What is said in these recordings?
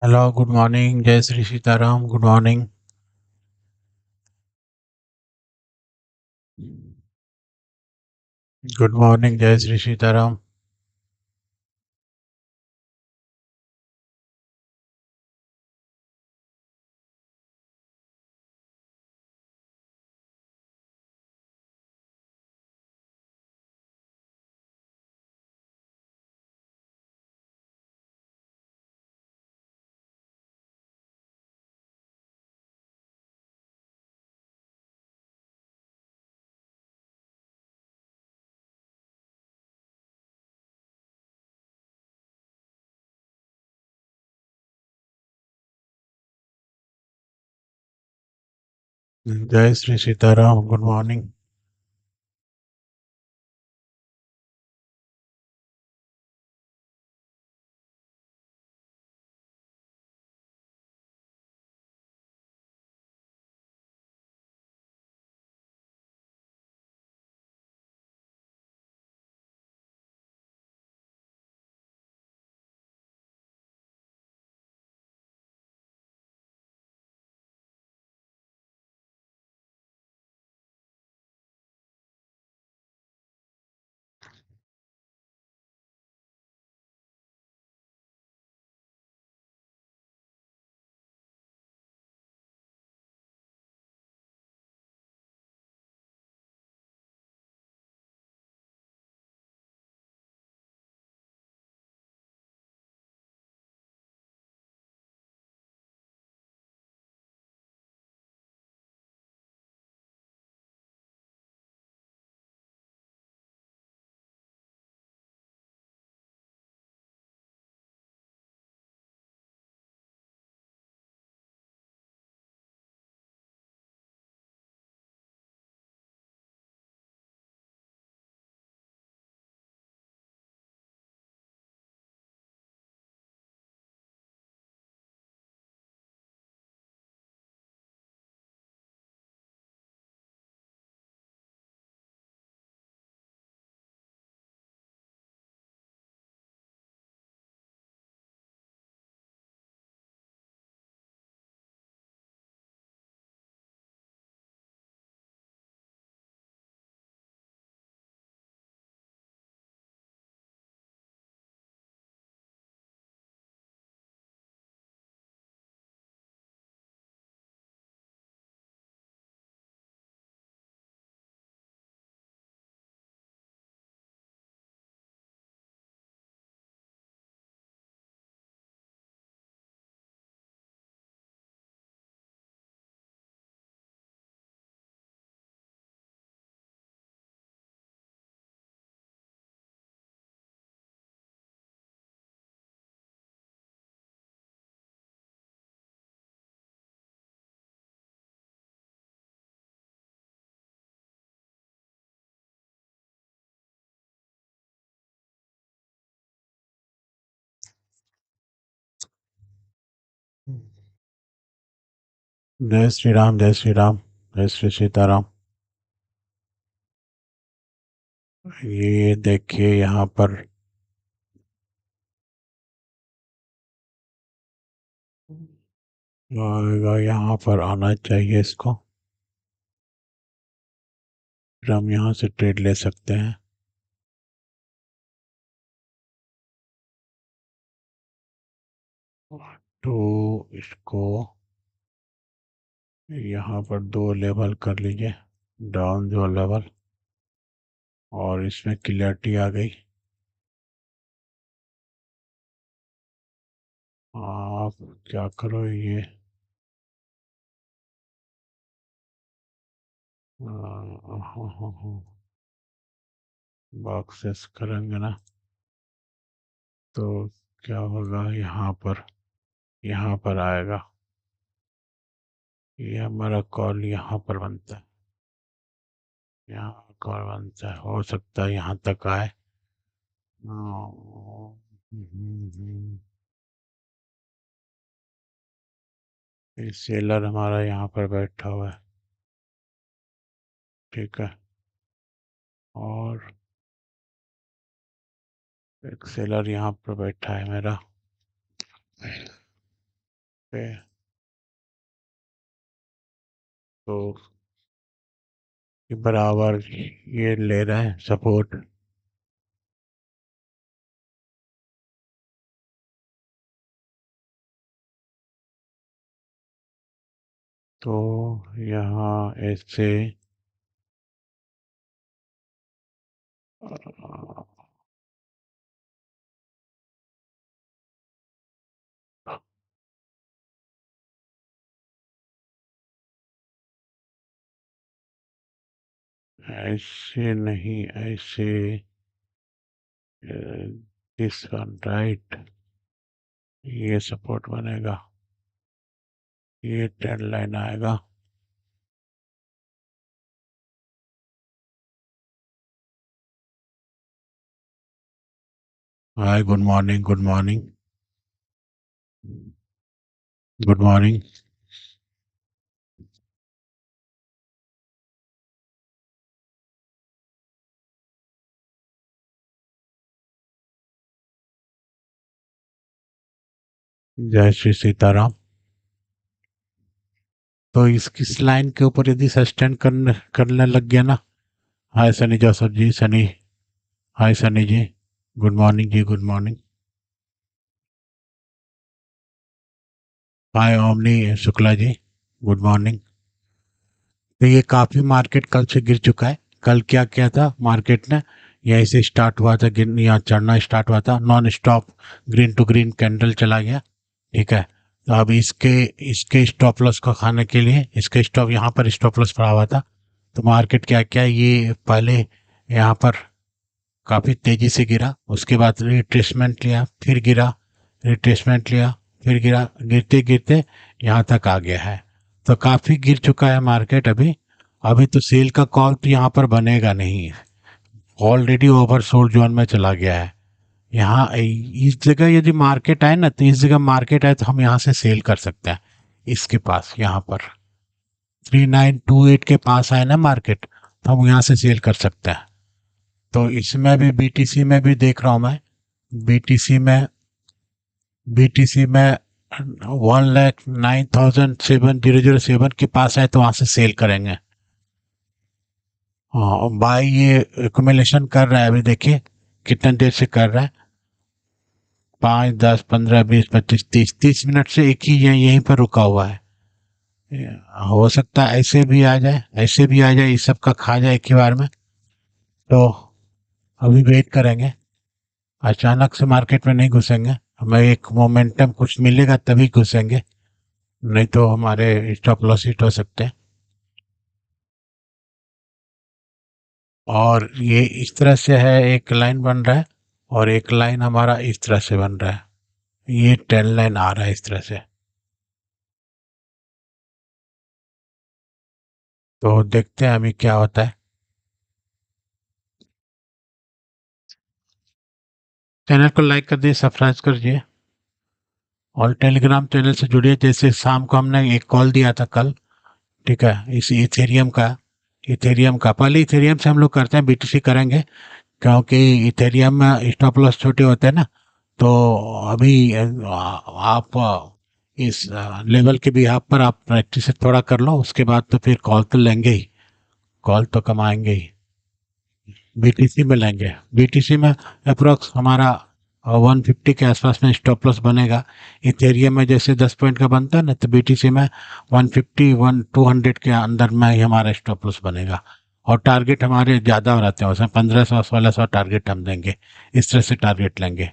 Hello, good morning. जय Shri Sitaram. Good morning. Good morning. जय श्री सीताराम। जय श्री सीताराम। Good morning. जय श्री राम। जय श्री राम। जय श्री सीताराम। ये देखिए यहाँ पर आएगा, यहाँ पर आना चाहिए इसको। फिर हम यहाँ से ट्रेड ले सकते हैं। तो इसको यहाँ पर दो लेवल कर लीजिए, डाउन दो लेवल, और इसमें क्लियरिटी आ गई। आप क्या करो, ये बॉक्सेस करेंगे ना, तो क्या होगा, यहाँ पर आएगा। ये हमारा कॉल यहाँ पर बनता है, यहाँ कॉल बनता है, हो सकता है यहाँ तक आए। ये सेलर हमारा यहाँ पर बैठा हुआ है, ठीक है। और एक सेलर यहाँ पर बैठा है मेरा। पे तो बराबर ये ले रहे हैं सपोर्ट। तो यहाँ ऐसे ऐसे नहीं, ऐसे दिस वन राइट, ये सपोर्ट बनेगा, ये ट्रेंड लाइन आएगा। Hi, good morning, good morning, good morning. जय श्री सीताराम। तो इस लाइन के ऊपर यदि सस्टेन करने लग गया ना। हाय सनी जोसफ जी, सनी। हाय सनी जी, गुड मॉर्निंग जी, गुड मॉर्निंग। हाय omni Shukla ji, good morning. तो ये काफ़ी मार्केट कल से गिर चुका है। कल क्या किया था मार्केट ने, यहीं से स्टार्ट हुआ था गिरना, यहाँ चढ़ना स्टार्ट हुआ था, non stop green to green candle चला गया। ठीक है। तो अब इसके इसके स्टॉप लॉस को खाने के लिए इसके स्टॉप, यहाँ पर स्टॉप लॉस पड़ा हुआ था। तो मार्केट क्या किया, ये पहले यहाँ पर काफ़ी तेज़ी से गिरा, उसके बाद रिट्रेसमेंट लिया, फिर गिरा, रिट्रेसमेंट लिया, फिर गिरा, गिरते गिरते यहाँ तक आ गया है। तो काफ़ी गिर चुका है मार्केट अभी। अभी तो सेल का कॉल तो यहाँ पर बनेगा नहीं, ऑलरेडी ओवरसोल्ड जोन में चला गया है। यहाँ इस जगह यदि मार्केट आए ना, तो इस जगह मार्केट आए तो हम यहाँ से सेल कर सकते हैं। इसके पास यहाँ पर 3928 के पास आए ना मार्केट, तो हम यहाँ से सेल कर सकते हैं। तो इसमें भी बीटीसी में भी देख रहा हूँ मैं। बीटीसी में बीटीसी में 1,09,7007 के पास है, तो वहां से सेल करेंगे। हाँ, बाय ये एक्यूमुलेशन कर रहा है अभी, देखिए कितने देर से कर रहा है। 5, 10, 15, 20, 25, 30 मिनट से एक ही यहीं पर रुका हुआ है। हो सकता है ऐसे भी आ जाए, ऐसे भी आ जाए, इस सब का खा जाए एक ही बार में। तो अभी वेट करेंगे, अचानक से मार्केट में नहीं घुसेंगे। हमें एक मोमेंटम कुछ मिलेगा तभी घुसेंगे, नहीं तो हमारे स्टॉप लॉस हिट हो सकते हैं। और ये इस तरह से है, एक लाइन बन रहा है, और एक लाइन हमारा इस तरह से बन रहा है, ये 10 लाइन आ रहा है इस तरह से। तो देखते हैं अभी क्या होता है। चैनल को लाइक कर दिए, सब्सक्राइब कर दिए, और टेलीग्राम चैनल से जुड़िए। जैसे शाम को हमने एक कॉल दिया था कल, ठीक है, इस इथेरियम का। इथेरियम का पहले इथेरियम से हम लोग करते हैं, बीटीसी करेंगे, क्योंकि इथेरियम में स्टॉप लॉस छोटे होते हैं ना। तो अभी आप इस लेवल के भी आप पर आप प्रैक्टिस से थोड़ा कर लो, उसके बाद तो फिर कॉल तो लेंगे ही, कॉल तो कमाएंगे ही। बीटीसी में लेंगे, बीटीसी में अप्रोक्स हमारा 150 के आसपास में स्टॉप लॉस बनेगा। इथेरियम में जैसे 10 पॉइंट का बनता है ना, तो बीटीसी में 150 200 के अंदर में ही हमारा स्टॉप लॉस बनेगा। और टारगेट हमारे ज़्यादा रहते हैं, उसमें 1500 1600 टारगेट हम देंगे, इस तरह से टारगेट लेंगे।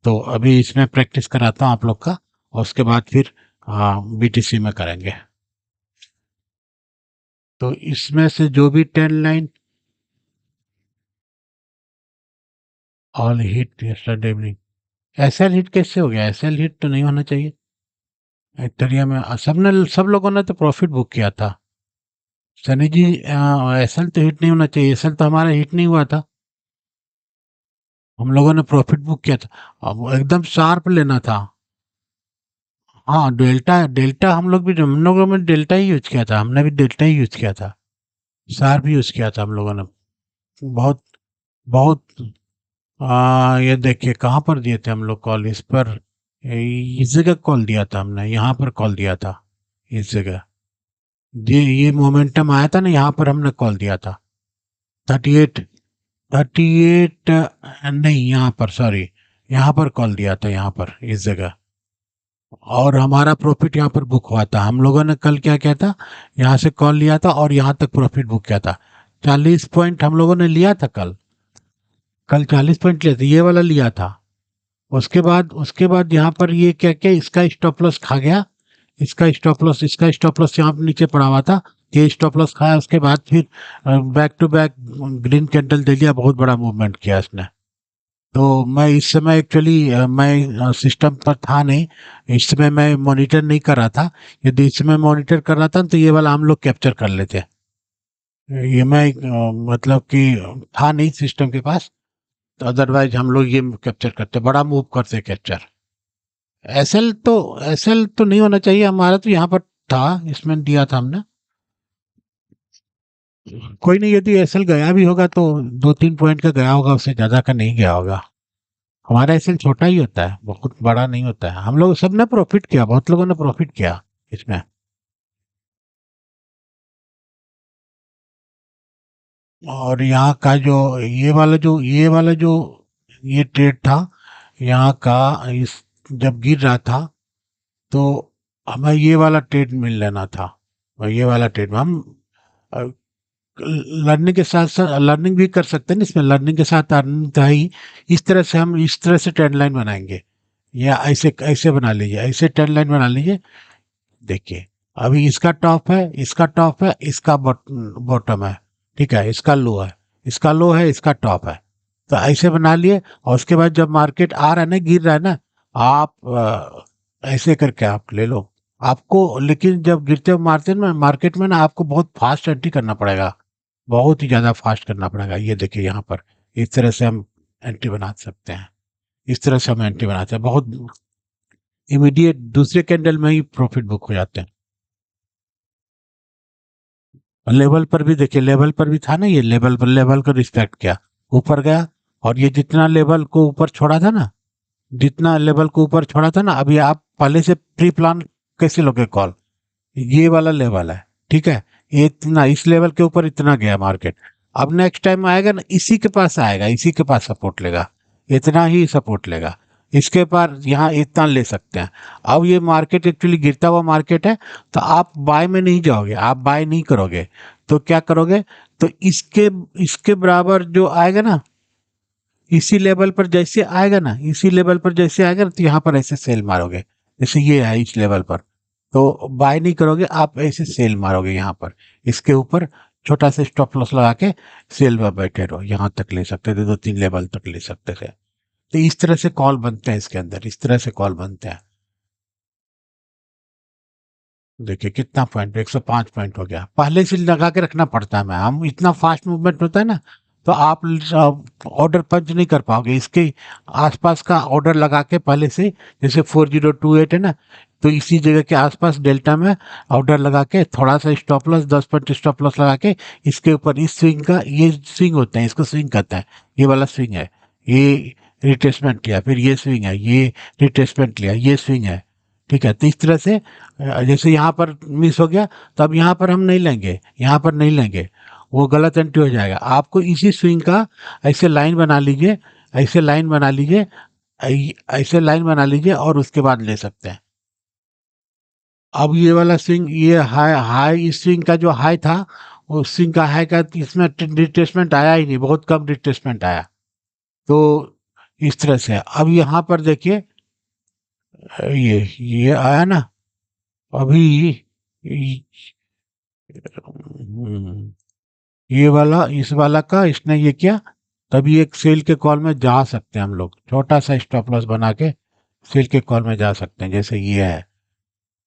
तो अभी इसमें प्रैक्टिस कराता हूँ आप लोग का, और उसके बाद फिर बीटीसी में करेंगे। तो इसमें से जो भी 10 line all hit yesterday evening. SL hit कैसे हो गया, एसएल हिट तो नहीं होना चाहिए। एथेरियम में सब लोगों ने तो प्रॉफिट बुक किया था। सनी जी, एसएल तो हिट नहीं होना चाहिए, एसएल तो हमारा हिट नहीं हुआ था, हम लोगों ने प्रॉफिट बुक किया था। अब एकदम शार्प लेना था। हाँ, डेल्टा डेल्टा हम लोगों ने डेल्टा ही यूज किया था, हमने भी डेल्टा ही यूज किया था, शार्प यूज किया था हम लोगों ने। बहुत बहुत। ये देखिए कहाँ पर दिए थे हम लोग कॉल इस पर, इस जगह कॉल दिया था हमने, यहाँ पर कॉल दिया था इस जगह। ये मोमेंटम आया था ना, यहाँ पर हमने कॉल दिया था 38, 38 नहीं, यहाँ पर सॉरी, यहाँ पर कॉल दिया था, यहाँ पर इस जगह। और हमारा प्रॉफिट यहाँ पर बुक हुआ था। हम लोगों ने कल क्या किया था, यहाँ से कॉल लिया था और यहाँ तक प्रॉफिट बुक किया था। 40 पॉइंट हम लोगों ने लिया था कल। कल 40 पॉइंट लिया था, ये वाला लिया था। उसके बाद यहाँ पर ये क्या क्या, इसका स्टॉप लॉस खा गया। इसका स्टॉप लॉस यहाँ पर नीचे पड़ा हुआ था। ये स्टॉप लॉस खाया, उसके बाद फिर back to back green candle दे दिया, बहुत बड़ा मूवमेंट किया इसने। तो मैं इस समय एक्चुअली मैं सिस्टम पर था नहीं, इस समय मैं मॉनिटर नहीं कर रहा था। यदि इस समय मॉनिटर कर रहा था तो ये वाला हम लोग कैप्चर कर लेते। ये मैं मतलब कि था नहीं सिस्टम के पास, तो अदरवाइज हम लोग ये कैप्चर करते, बड़ा मूव करते कैप्चर। एसएल तो नहीं होना चाहिए हमारा, तो यहाँ पर था, इसमें दिया था हमने। कोई नहीं, यदि एसएल गया भी होगा तो 2-3 पॉइंट का गया होगा, उससे ज्यादा का नहीं गया होगा। हमारा एसएल छोटा ही होता है, बहुत बड़ा नहीं होता है। हम लोग सब ने प्रॉफिट किया, बहुत लोगों ने प्रॉफिट किया इसमें। और यहाँ का जो ये ट्रेड था यहाँ का, इस जब गिर रहा था तो हमें ये वाला ट्रेड मिल लेना था। और ये वाला ट्रेड में हम लर्निंग के साथ साथ लर्निंग भी कर सकते हैं ना, इसमें लर्निंग के साथ अर्निंग था ही। इस तरह से ट्रेंड लाइन बनाएंगे, या ऐसे ऐसे बना लीजिए, ऐसे ट्रेंड लाइन बना लीजिए। देखिए, अभी इसका टॉप है, इसका बॉटम है, ठीक है, इसका लो है, इसका लो है, इसका टॉप है। तो ऐसे बना लिए, और उसके बाद जब मार्केट आ रहा है ना, गिर रहा है ना, आप ऐसे करके आप ले लो। आपको लेकिन जब गिरते हुए मार्केट में ना, आपको बहुत फास्ट एंट्री करना पड़ेगा, बहुत ही ज़्यादा फास्ट करना पड़ेगा। ये देखिए यहाँ पर, इस तरह से हम एंट्री बना सकते हैं, इस तरह से हम एंट्री बनाते हैं, बहुत इमीडिएट दूसरे कैंडल में ही प्रॉफिट बुक हो जाते हैं। लेवल पर भी देखिए, लेवल पर भी था ना, ये लेवल को रिस्पेक्ट किया, ऊपर गया। और ये जितना लेवल को ऊपर छोड़ा था ना, जितना लेवल को ऊपर छोड़ा था ना, अभी आप पहले से प्री प्लान कैसे लोगे कॉल, ये वाला लेवल है, ठीक है। ये इतना, इस लेवल के ऊपर इतना गया मार्केट। अब नेक्स्ट टाइम आएगा ना, इसी के पास आएगा, इसी के पास सपोर्ट लेगा, इतना ही सपोर्ट लेगा। इसके पार यहाँ इतना ले सकते हैं। अब ये मार्केट एक्चुअली गिरता हुआ मार्केट है, तो आप बाय में नहीं जाओगे, आप बाय नहीं करोगे। तो क्या करोगे, तो इसके इसके बराबर जो आएगा ना, इसी लेवल पर जैसे आएगा ना, इसी लेवल पर जैसे आएगा ना, तो यहाँ पर ऐसे सेल मारोगे। जैसे ये है इस लेवल पर, तो बाय नहीं करोगे, आप ऐसे सेल मारोगे यहाँ पर, इसके ऊपर छोटा सा स्टॉप लॉस लगा के सेल में बैठे रहो। यहाँ तक ले सकते थे, 2-3 लेवल तक ले सकते थे। तो इस तरह से कॉल बनते हैं इसके अंदर, इस तरह से कॉल बनते हैं। देखिए कितना पॉइंट, 105 पॉइंट हो गया। पहले से लगा के रखना पड़ता है, मैं हम इतना फास्ट मूवमेंट होता है ना, तो आप ऑर्डर पंच नहीं कर पाओगे। इसके आसपास का ऑर्डर लगा के पहले से, जैसे 4028 है ना, तो इसी जगह के आसपास डेल्टा में ऑर्डर लगा के, थोड़ा सा stop loss, 10 point stop loss लगा के, इसके ऊपर इस स्विंग का, ये स्विंग होते हैं, इसको स्विंग कहते हैं। ये वाला स्विंग है, ये रिट्रेसमेंट लिया, फिर ये स्विंग है, ये रिट्रेसमेंट लिया, ये स्विंग है, ठीक है। तो इस तरह से जैसे यहाँ पर मिस हो गया, तो अब यहाँ पर हम नहीं लेंगे, यहाँ पर नहीं लेंगे, वो गलत एंट्री हो जाएगा। आपको इसी स्विंग का ऐसे लाइन बना लीजिए, ऐसे लाइन बना लीजिए, ऐसे लाइन बना लीजिए, और उसके बाद ले सकते हैं। अब ये वाला स्विंग, ये हाई हाई, इस स्विंग का जो हाई था, उस स्विंग का हाई का इसमें रिट्रेसमेंट आया ही नहीं, बहुत कम रिट्रेसमेंट आया। तो इस तरह से अब यहाँ पर देखिए, ये आया ना अभी, हम्म, ये वाला, इस वाला का इसने ये किया, तभी एक सेल के कॉल में जा सकते हैं हम लोग, छोटा सा स्टॉप लॉस बना के सेल के कॉल में जा सकते हैं। जैसे ये है,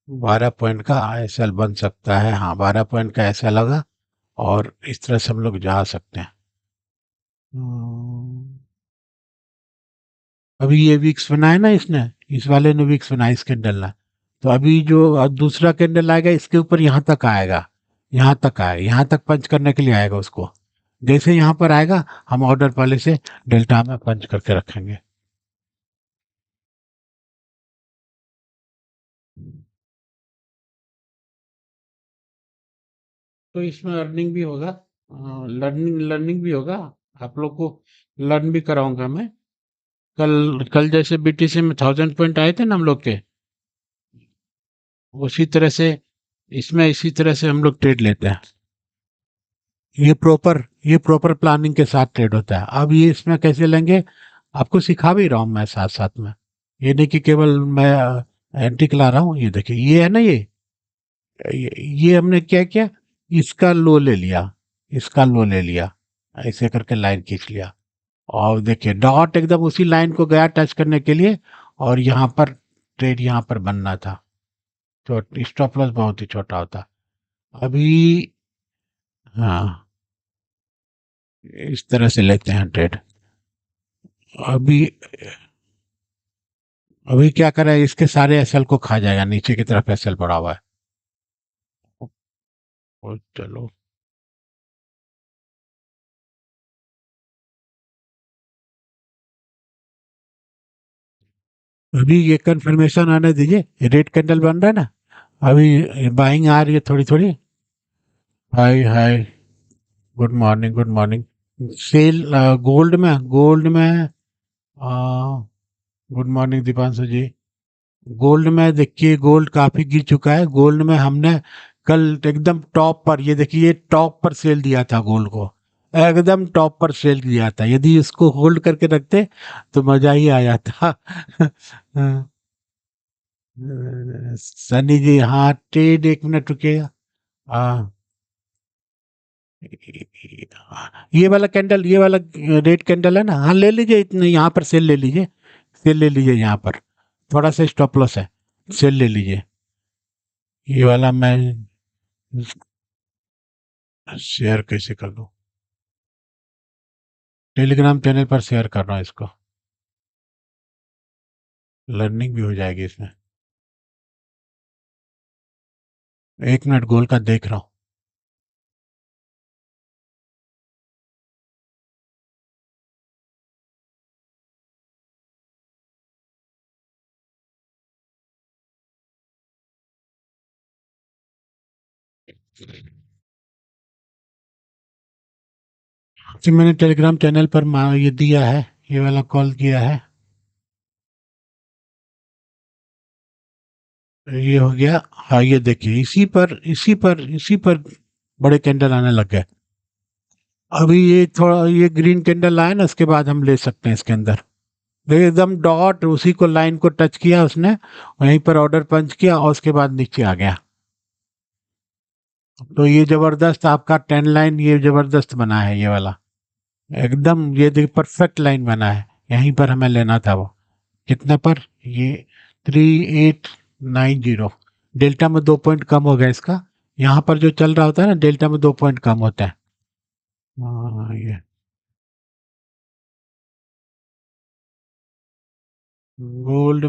12 पॉइंट का एसएल बन सकता है, हाँ 12 पॉइंट का एसएल होगा, और इस तरह से हम लोग जा सकते हैं। हम्म, अभी ये विक्स बनाया ना इसने, इस वाले ने विक्स बनाया इस कैंडल ने, तो अभी जो दूसरा कैंडल आएगा, इसके ऊपर यहाँ तक आएगा, यहाँ तक आएगा, यहाँ तक पंच करने के लिए आएगा उसको। जैसे यहाँ पर आएगा, हम ऑर्डर पहले से डेल्टा में पंच करके रखेंगे। तो इसमें अर्निंग भी होगा, लर्निंग लर्निंग भी होगा। आप लोग को लर्न भी कराऊंगा मैं। कल कल जैसे बीटीसी में 1000 पॉइंट आए थे ना हम लोग के, उसी तरह से इसमें इसी तरह से हम लोग ट्रेड लेते हैं। ये प्रॉपर प्लानिंग के साथ ट्रेड होता है। अब ये इसमें कैसे लेंगे, आपको सिखा भी रहा हूँ मैं साथ साथ में। ये नहीं कि केवल मैं एंट्री ला रहा हूँ। ये देखिए, ये है ना, ये हमने क्या किया, इसका लो ले लिया, इसका लो ले लिया, ऐसे करके लाइन खींच लिया। और देखिए डॉट एकदम उसी लाइन को गया टच करने के लिए, और यहाँ पर ट्रेड यहाँ पर बनना था। स्टॉप लॉस बहुत ही छोटा होता। अभी हाँ, इस तरह से लेते हैं ट्रेड। अभी अभी क्या करें, इसके सारे एसएल को खा जाएगा, नीचे की तरफ एसएल पड़ा हुआ है। और चलो, अभी ये कंफर्मेशन आने दीजिए, रेड कैंडल बन रहा है ना, अभी बाइंग आ रही है थोड़ी थोड़ी। Hi hi, good morning good morning. Sell gold में good morning Dipanshu ji. Gold में देखिए, गोल्ड काफी गिर चुका है। गोल्ड में हमने कल एकदम टॉप पर, ये देखिए, ये टॉप पर सेल दिया था गोल्ड को, एकदम टॉप पर सेल दिया था। यदि इसको होल्ड करके रखते तो मजा ही आ जाता। सनी जी, हाँ ट्रेड, 1 मिनट रुकिएगा। हाँ, ये वाला रेड कैंडल है ना, हाँ ले लीजिए, इतने यहाँ पर सेल ले लीजिए, सेल ले लीजिए यहाँ पर। थोड़ा सा स्टॉप लॉस है, सेल ले लीजिए। ये वाला मैं शेयर कैसे कर दूं, टेलीग्राम चैनल पर शेयर कर रहा हूँ इसको, लर्निंग भी हो जाएगी इसमें। 1 मिनट, गोल का देख रहा हूँ। कि मैंने टेलीग्राम चैनल पर ये दिया है, ये वाला कॉल किया है। ये हो गया। हाँ, ये देखिए, इसी पर बड़े कैंडल आने लग गए। अभी ये थोड़ा, ये ग्रीन कैंडल आया ना, उसके बाद हम ले सकते हैं इसके अंदर। देखिए एकदम डॉट उसी को, लाइन को टच किया उसने, वहीं पर ऑर्डर पंच किया और उसके बाद नीचे आ गया। तो ये जबरदस्त आपका 10 लाइन, ये जबरदस्त बना है ये वाला, एकदम ये देखिए परफेक्ट लाइन बना है। यहीं पर हमें लेना था वो। कितने पर, ये 3890। डेल्टा में 2 पॉइंट कम हो गया इसका। यहाँ पर जो चल रहा होता है ना, डेल्टा में 2 पॉइंट कम होता है। हाँ, ये गोल्ड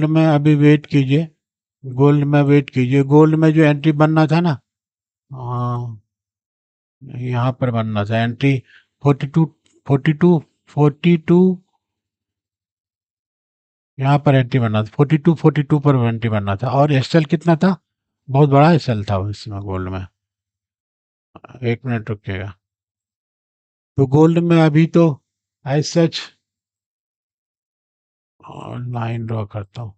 में अभी वेट कीजिए, गोल्ड में जो एंट्री बनना था ना, हाँ, यहाँ पर बनना था एंट्री। 42, 42, यहाँ पर एंट्री बनना था, 42 पर एंट्री बनना था। और एसएल कितना था, बहुत बड़ा एसएल था इसमें गोल्ड में। 1 मिनट रुकिएगा। तो गोल्ड में अभी तो एज सच, लाइन ड्रॉ करता हूँ।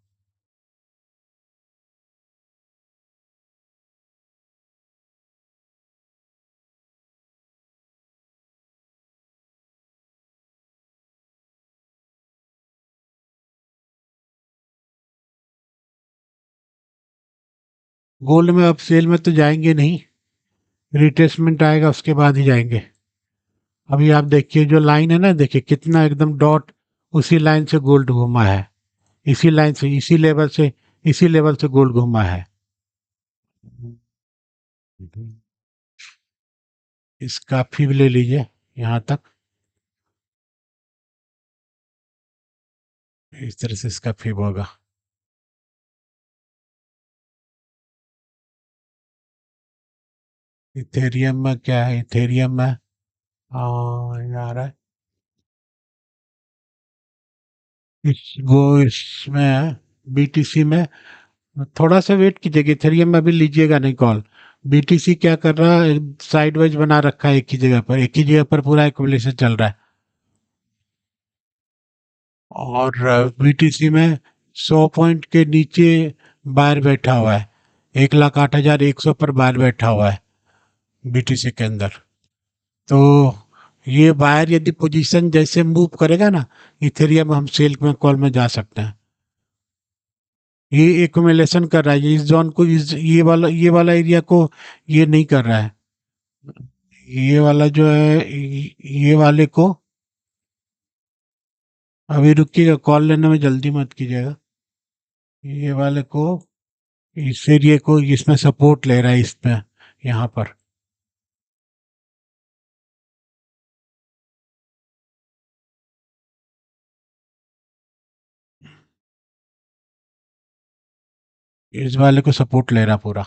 गोल्ड में अब सेल में तो जाएंगे नहीं, रिट्रेसमेंट आएगा उसके बाद ही जाएंगे। अभी आप देखिए जो लाइन है ना, देखिए कितना एकदम डॉट उसी लाइन से गोल्ड घूमा है, इसी लाइन से, इसी लेवल से गोल्ड घूमा है। इसका फीब ले लीजिए यहाँ तक, इस तरह से इसका फीब होगा। इथेरियम में क्या है, इथेरियम में यार है, इसमें बीटीसी में थोड़ा सा वेट कीजिएगा, इथेरियम में भी लीजिएगा नहीं कॉल। बीटीसी क्या कर रहा है, साइडवाइज बना रखा है, एक ही जगह पर पूरा एक्यूमुलेशन चल रहा है। और बीटीसी में 100 पॉइंट के नीचे बायर बैठा हुआ है, 1,08,100 पर बायर बैठा हुआ है बीटीसी के अंदर। तो ये बायर यदि पोजीशन जैसे मूव करेगा ना, इथेरियम, हम सेल में कॉल में जा सकते हैं। ये एक्यूमुलेशन कर रहा है, ये इस जोन को, इस ये वाला एरिया को ये नहीं कर रहा है। ये वाला जो है, ये वाले को, अभी रुकिएगा, कॉल लेने में जल्दी मत कीजिएगा। ये वाले को, इस एरिया को, इसमें सपोर्ट ले रहा है, इसमें, यहाँ पर। इस वाले को सपोर्ट ले रहा पूरा।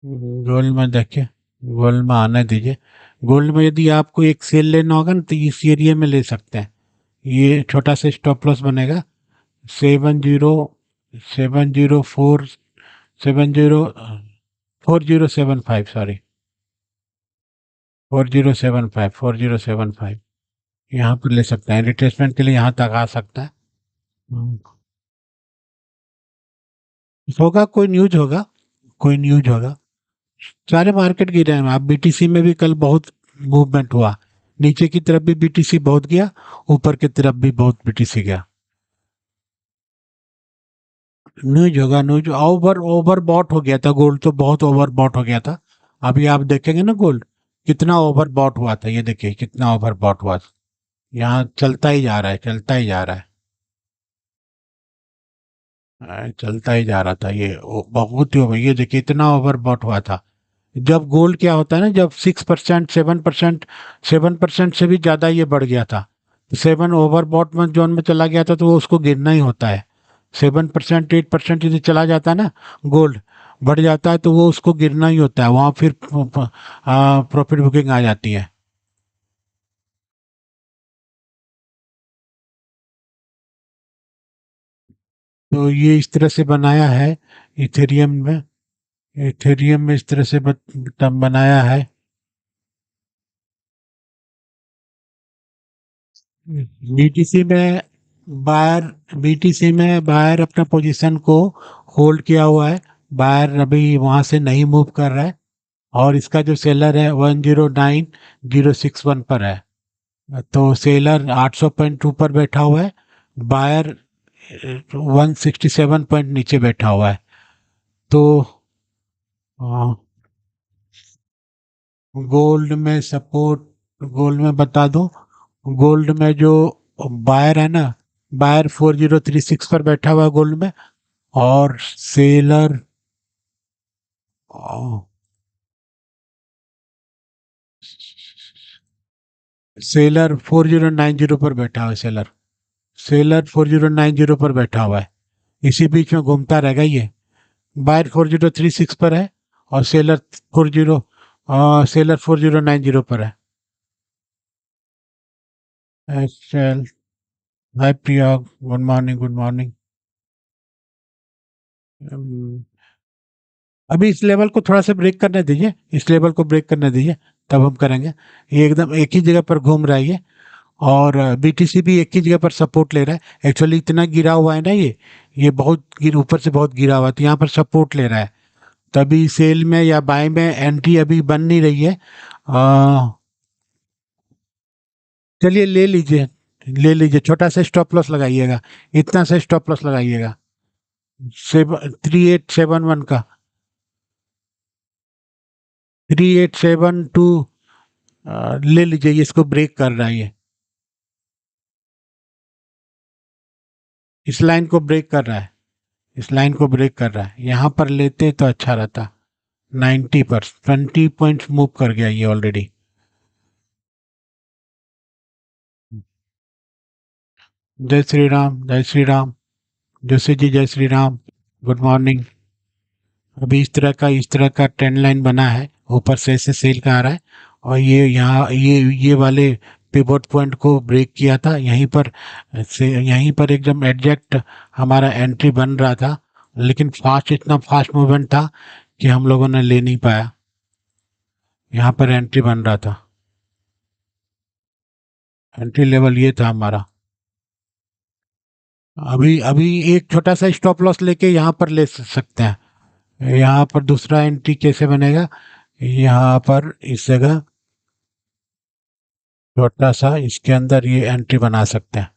गोल्ड में देखिए, गोल्ड में आने दीजिए। गोल्ड में यदि आपको एक सेल लेना होगा ना, तो इस एरिया में ले सकते हैं। ये छोटा सा स्टॉप लॉस बनेगा, 70, 70, 4, 4075, सॉरी, 4075, यहाँ पर ले सकते हैं, रिट्रेसमेंट के लिए यहाँ तक आ सकता है। हम्म, होगा, कोई न्यूज होगा, कोई न्यूज होगा। सारे मार्केट गिरे हैं। आप बीटीसी में भी कल बहुत मूवमेंट हुआ, नीचे की तरफ भी बीटीसी बहुत गया, ऊपर की तरफ भी बहुत बीटीसी गया। न्यूज होगा, न्यूज। ओवर ओवर बॉट हो गया था गोल्ड, तो बहुत ओवर बॉट हो गया था। अभी आप देखेंगे ना गोल्ड कितना ओवर बॉट हुआ था, ये देखिए कितना ओवर बॉट हुआ था। यहाँ चलता ही जा रहा है, चलता ही जा रहा है। चलता ही जा रहा था ये, बहुत ही ये देखिए इतना ओवर बॉट हुआ था। जब गोल्ड क्या होता है ना, जब 6%, 7%, 7% से भी ज्यादा ये बढ़ गया था, 7 ओवर बॉट में जोन में चला गया था, तो वो उसको गिरना ही होता है। 7%, 8% यदि चला जाता है ना, गोल्ड बढ़ जाता है, तो वो उसको गिरना ही होता है, वहां फिर प्रॉफिट बुकिंग आ जाती है। तो ये इस तरह से बनाया है इथेरियम में। इथेरियम में इस तरह से बनाया है। बीटीसी में बायर बीटीसी में बायर अपना पोजीशन को होल्ड किया हुआ है। बायर अभी वहां से नहीं मूव कर रहा है, और इसका जो सेलर है 109061 पर है। तो सेलर 800 पॉइंट ऊपर बैठा हुआ है, बायर 167 पॉइंट नीचे बैठा हुआ है। तो गोल्ड में सपोर्ट, गोल्ड में बता दूं, गोल्ड में जो बायर है ना, बायर 4036 पर बैठा हुआ है गोल्ड में। और सेलर, सेलर 4090 पर बैठा हुआ है, सेलर, सेलर 4090 पर बैठा हुआ है। इसी बीच में घूमता रहेगा ये। बायर 4036 पर है, और सेलर 40, सेलर 4090 पर है। एक्सेल, हाय प्रिया, गुड मॉर्निंग, गुड मॉर्निंग। अभी इस लेवल को थोड़ा सा ब्रेक करने दीजिए, इस लेवल को ब्रेक करने दीजिए, तब हम करेंगे। ये एकदम एक ही जगह पर घूम रहा है ये। और बीटीसी भी एक ही जगह पर सपोर्ट ले रहा है, एक्चुअली इतना गिरा हुआ है ना ये बहुत ऊपर से बहुत गिरा हुआ है, तो यहाँ पर सपोर्ट ले रहा है। तभी सेल में या बाय में एंट्री अभी बन नहीं रही है। आ, चलिए ले लीजिए, ले लीजिए, छोटा सा स्टॉप लॉस लगाइएगा, इतना सा स्टॉप लॉस लगाइएगा, 3871 का, 3872। ले लीजिए, ये इसको ब्रेक कर रहा है ये, इस लाइन को ब्रेक कर रहा है, इस लाइन को ब्रेक कर रहा है। यहाँ पर लेते तो अच्छा रहता। 90 पर 20 पॉइंट्स मूव कर गया ये ऑलरेडी। जय श्री राम, जय श्री राम। जोशी जी, जय श्री राम, गुड मॉर्निंग। अभी इस तरह का ट्रेंड लाइन बना है, ऊपर से ऐसे सेल का आ रहा है, और ये यहाँ ये वाले पिवोट पॉइंट को ब्रेक किया था यहीं पर से, यहीं पर एकदम एग्जैक्ट हमारा एंट्री बन रहा था, लेकिन फास्ट, इतना फास्ट मूवमेंट था कि हम लोगों ने ले नहीं पाया। यहाँ पर एंट्री बन रहा था, एंट्री लेवल ये था हमारा। अभी अभी एक छोटा सा स्टॉप लॉस लेके यहाँ पर ले सकते हैं। यहाँ पर दूसरा एंट्री कैसे बनेगा, यहाँ पर इस जगह छोटा सा इसके अंदर ये एंट्री बना सकते हैं।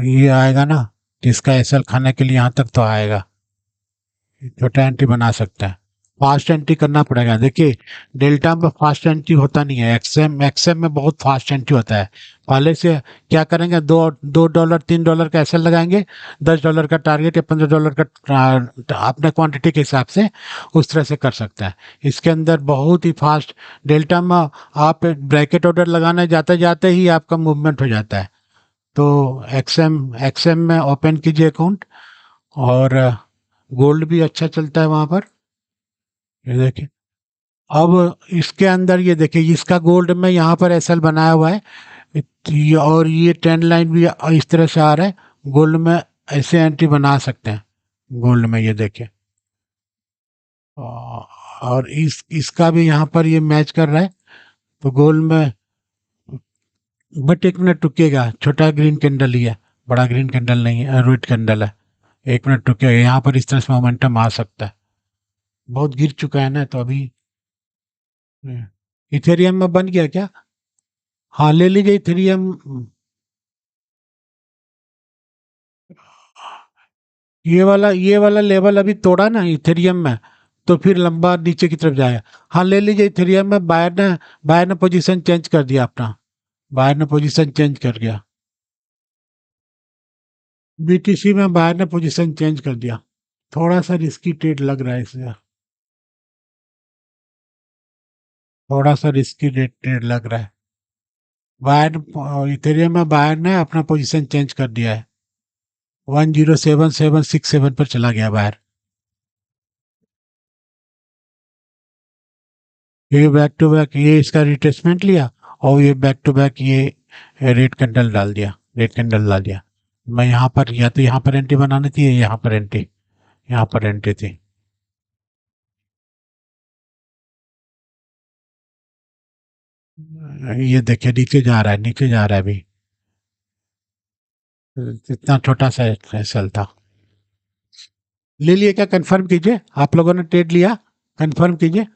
ये आएगा ना, इसका एसएल खाने के लिए यहाँ तक तो आएगा, छोटा एंट्री बना सकते हैं। फास्ट एंट्री करना पड़ेगा। देखिए डेल्टा में फास्ट एंट्री होता नहीं है, एक्सएम एक्सएम में बहुत फास्ट एंट्री होता है। पहले से क्या करेंगे, $2 $3 का एसएल लगाएंगे, $10 का टारगेट या $15 का अपने क्वांटिटी के हिसाब से उस तरह से कर सकते हैं। इसके अंदर बहुत ही फास्ट डेल्टा में आप ब्रैकेट ऑर्डर लगाने जाते जाते ही आपका मूवमेंट हो जाता है। तो एक्सएम एक्सएम में ओपन कीजिए अकाउंट, और गोल्ड भी अच्छा चलता है वहाँ पर। ये देखिए, अब इसके अंदर ये देखिए, इसका गोल्ड में यहाँ पर एसएल बनाया हुआ है। और ये ट्रेंड लाइन भी इस तरह से आ रहा है। गोल्ड में ऐसे एंट्री बना सकते हैं, गोल्ड में ये देखिए। और इसका भी यहाँ पर ये मैच कर रहा है, तो गोल्ड में। बट 1 मिनट रुकिएगा, छोटा ग्रीन कैंडल ही है, बड़ा ग्रीन कैंडल नहीं है, रेड कैंडल है। 1 मिनट रुकिएगा, यहाँ पर इस तरह से मोमेंटम आ सकता है। बहुत गिर चुका है ना, तो अभी इथेरियम में बन गया क्या? हाँ, ले लीजिए इथेरियम। ये वाला लेवल अभी तोड़ा ना इथेरियम में, तो फिर लंबा नीचे की तरफ जाएगा। हाँ, ले लीजिए इथेरियम में। बायर ने पोजीशन चेंज कर दिया अपना, बायर ने पोजीशन चेंज कर दिया। बीटीसी में बायर ने पोजीशन चेंज कर दिया। थोड़ा सा रिस्की ट्रेड लग रहा है इसमें, थोड़ा सा रिस्की ट्रेड लग रहा है। बायर इथेरियम में बायर ने अपना पोजीशन चेंज कर दिया है। 107767 पर चला गया बायर। ये बैक टू बैक, ये इसका रिट्रेसमेंट लिया, और ये बैक टू बैक ये रेड कैंडल डाल दिया, रेड कैंडल डाल दिया। मैं यहाँ पर, या तो यहाँ पर एंट्री बनानी थी, या यहाँ पर एंट्री, यहाँ पर एंट्री थी। ये देखिए नीचे जा रहा है, नीचे जा रहा है अभी। इतना छोटा सा सेल था। ले लिए क्या? कंफर्म कीजिए, आप लोगों ने ट्रेड लिया, कंफर्म कीजिए।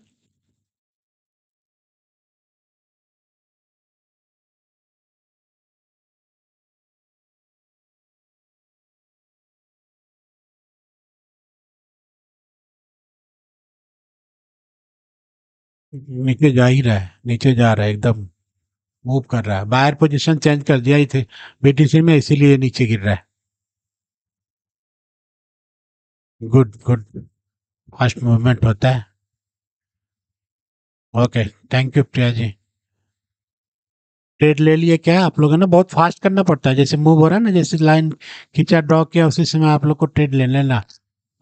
नीचे जा ही रहा है, नीचे जा रहा है एकदम, मूव कर रहा है। बायर पोजीशन चेंज कर दिया ही थे बीटीसी में, इसीलिए नीचे गिर रहा है। गुड गुड, फास्ट मूवमेंट होता है। Okay, thank you Priya ji. Trade ले लिए क्या आप लोगों ने? बहुत फास्ट करना पड़ता है, जैसे मूव हो रहा है ना, जैसे लाइन खींचा ड्रॉ किया उसी समय आप लोग को ट्रेड ले लेना।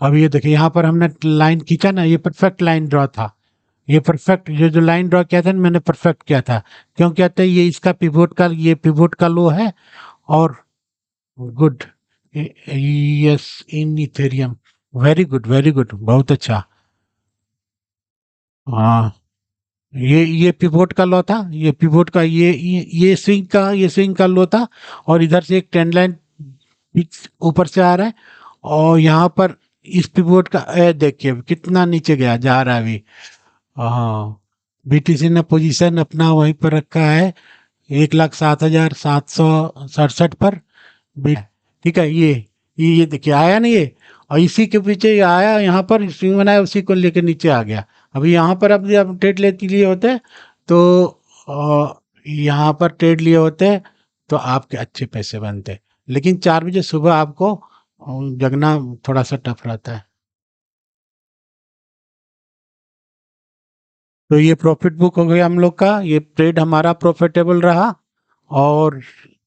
अब ये देखिए, यहाँ पर हमने लाइन खींचा ना, ये परफेक्ट लाइन ड्रॉ था। ये परफेक्ट, ये जो लाइन ड्रॉ किया था ना, मैंने परफेक्ट किया था। क्यों कहते हैं, ये इसका पिवोट का, ये पिवोट का लो है। और good, yes, in ethereum, very good very good, बहुत अच्छा। हाँ, ये पिवोट का लो था, ये पिवोट का, ये स्विंग का लो था। और इधर से एक ट्रेंड लाइन ऊपर से आ रहा है, और यहाँ पर इस पिवोट का देखिए कितना नीचे गया, जा रहा है अभी। हाँ, बीटीसी ने पोजीशन अपना वहीं पर रखा है, 1,07,767 पर। ठीक है, ये देखिए आया नहीं ये, और इसी के पीछे ये आया, यहाँ पर स्विंग बनाया, उसी को लेकर नीचे आ गया। अभी यहाँ पर अब आप ट्रेड लेते लिए होते, तो यहाँ पर ट्रेड लिए होते, तो आपके अच्छे पैसे बनते। लेकिन 4 बजे सुबह आपको जगना थोड़ा सा टफ रहता है। तो ये प्रॉफिट बुक हो गया हम लोग का, ये ट्रेड हमारा प्रॉफिटेबल रहा। और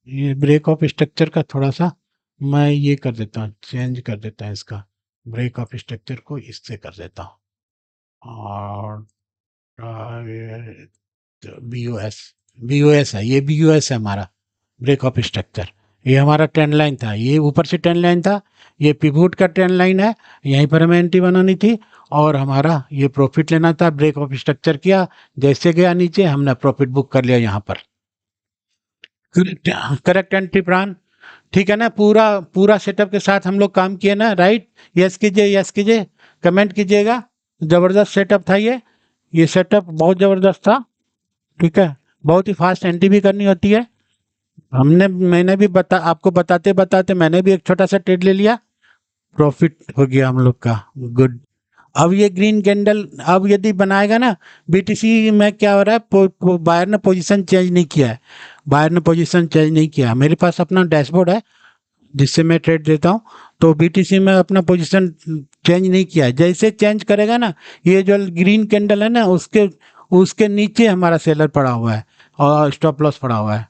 ये ब्रेक ऑफ स्ट्रक्चर का थोड़ा सा मैं ये कर देता हूँ, चेंज कर देता हूँ इसका, ब्रेक ऑफ स्ट्रक्चर को इससे कर देता हूँ। और BOS, BOS है, ये BOS है हमारा ब्रेक ऑफ स्ट्रक्चर। ये हमारा ट्रेंड लाइन था, ये ऊपर से ट्रेंड लाइन था, ये पिवोट का ट्रेंड लाइन है, यहीं पर हमें एंट्री बनानी थी और हमारा ये प्रॉफिट लेना था। ब्रेक ऑफ स्ट्रक्चर किया, जैसे गया नीचे हमने प्रॉफिट बुक कर लिया यहाँ पर। करेक्ट एंट्री प्लान, ठीक है ना? पूरा पूरा सेटअप के साथ हम लोग काम किए ना, राइट? यस कीजिए, यस कीजिए, कमेंट कीजिएगा। जबरदस्त सेटअप था ये सेटअप बहुत जबरदस्त था। ठीक है, बहुत ही फास्ट एंट्री भी करनी होती है। मैंने भी आपको बताते बताते मैंने भी एक छोटा सा ट्रेड ले लिया, प्रॉफिट हो गया हम लोग का। गुड। अब ये ग्रीन कैंडल अब यदि बनाएगा ना, BTC में क्या हो रहा है, बायर ने पोजीशन चेंज नहीं किया है, बायर ने पोजीशन चेंज नहीं किया। मेरे पास अपना डैशबोर्ड है जिससे मैं ट्रेड देता हूँ, तो BTC में अपना पोजीशन चेंज नहीं किया है। जैसे चेंज करेगा ना, ये जो ग्रीन कैंडल है ना, उसके उसके नीचे हमारा सेलर पड़ा हुआ है और स्टॉप लॉस पड़ा हुआ है।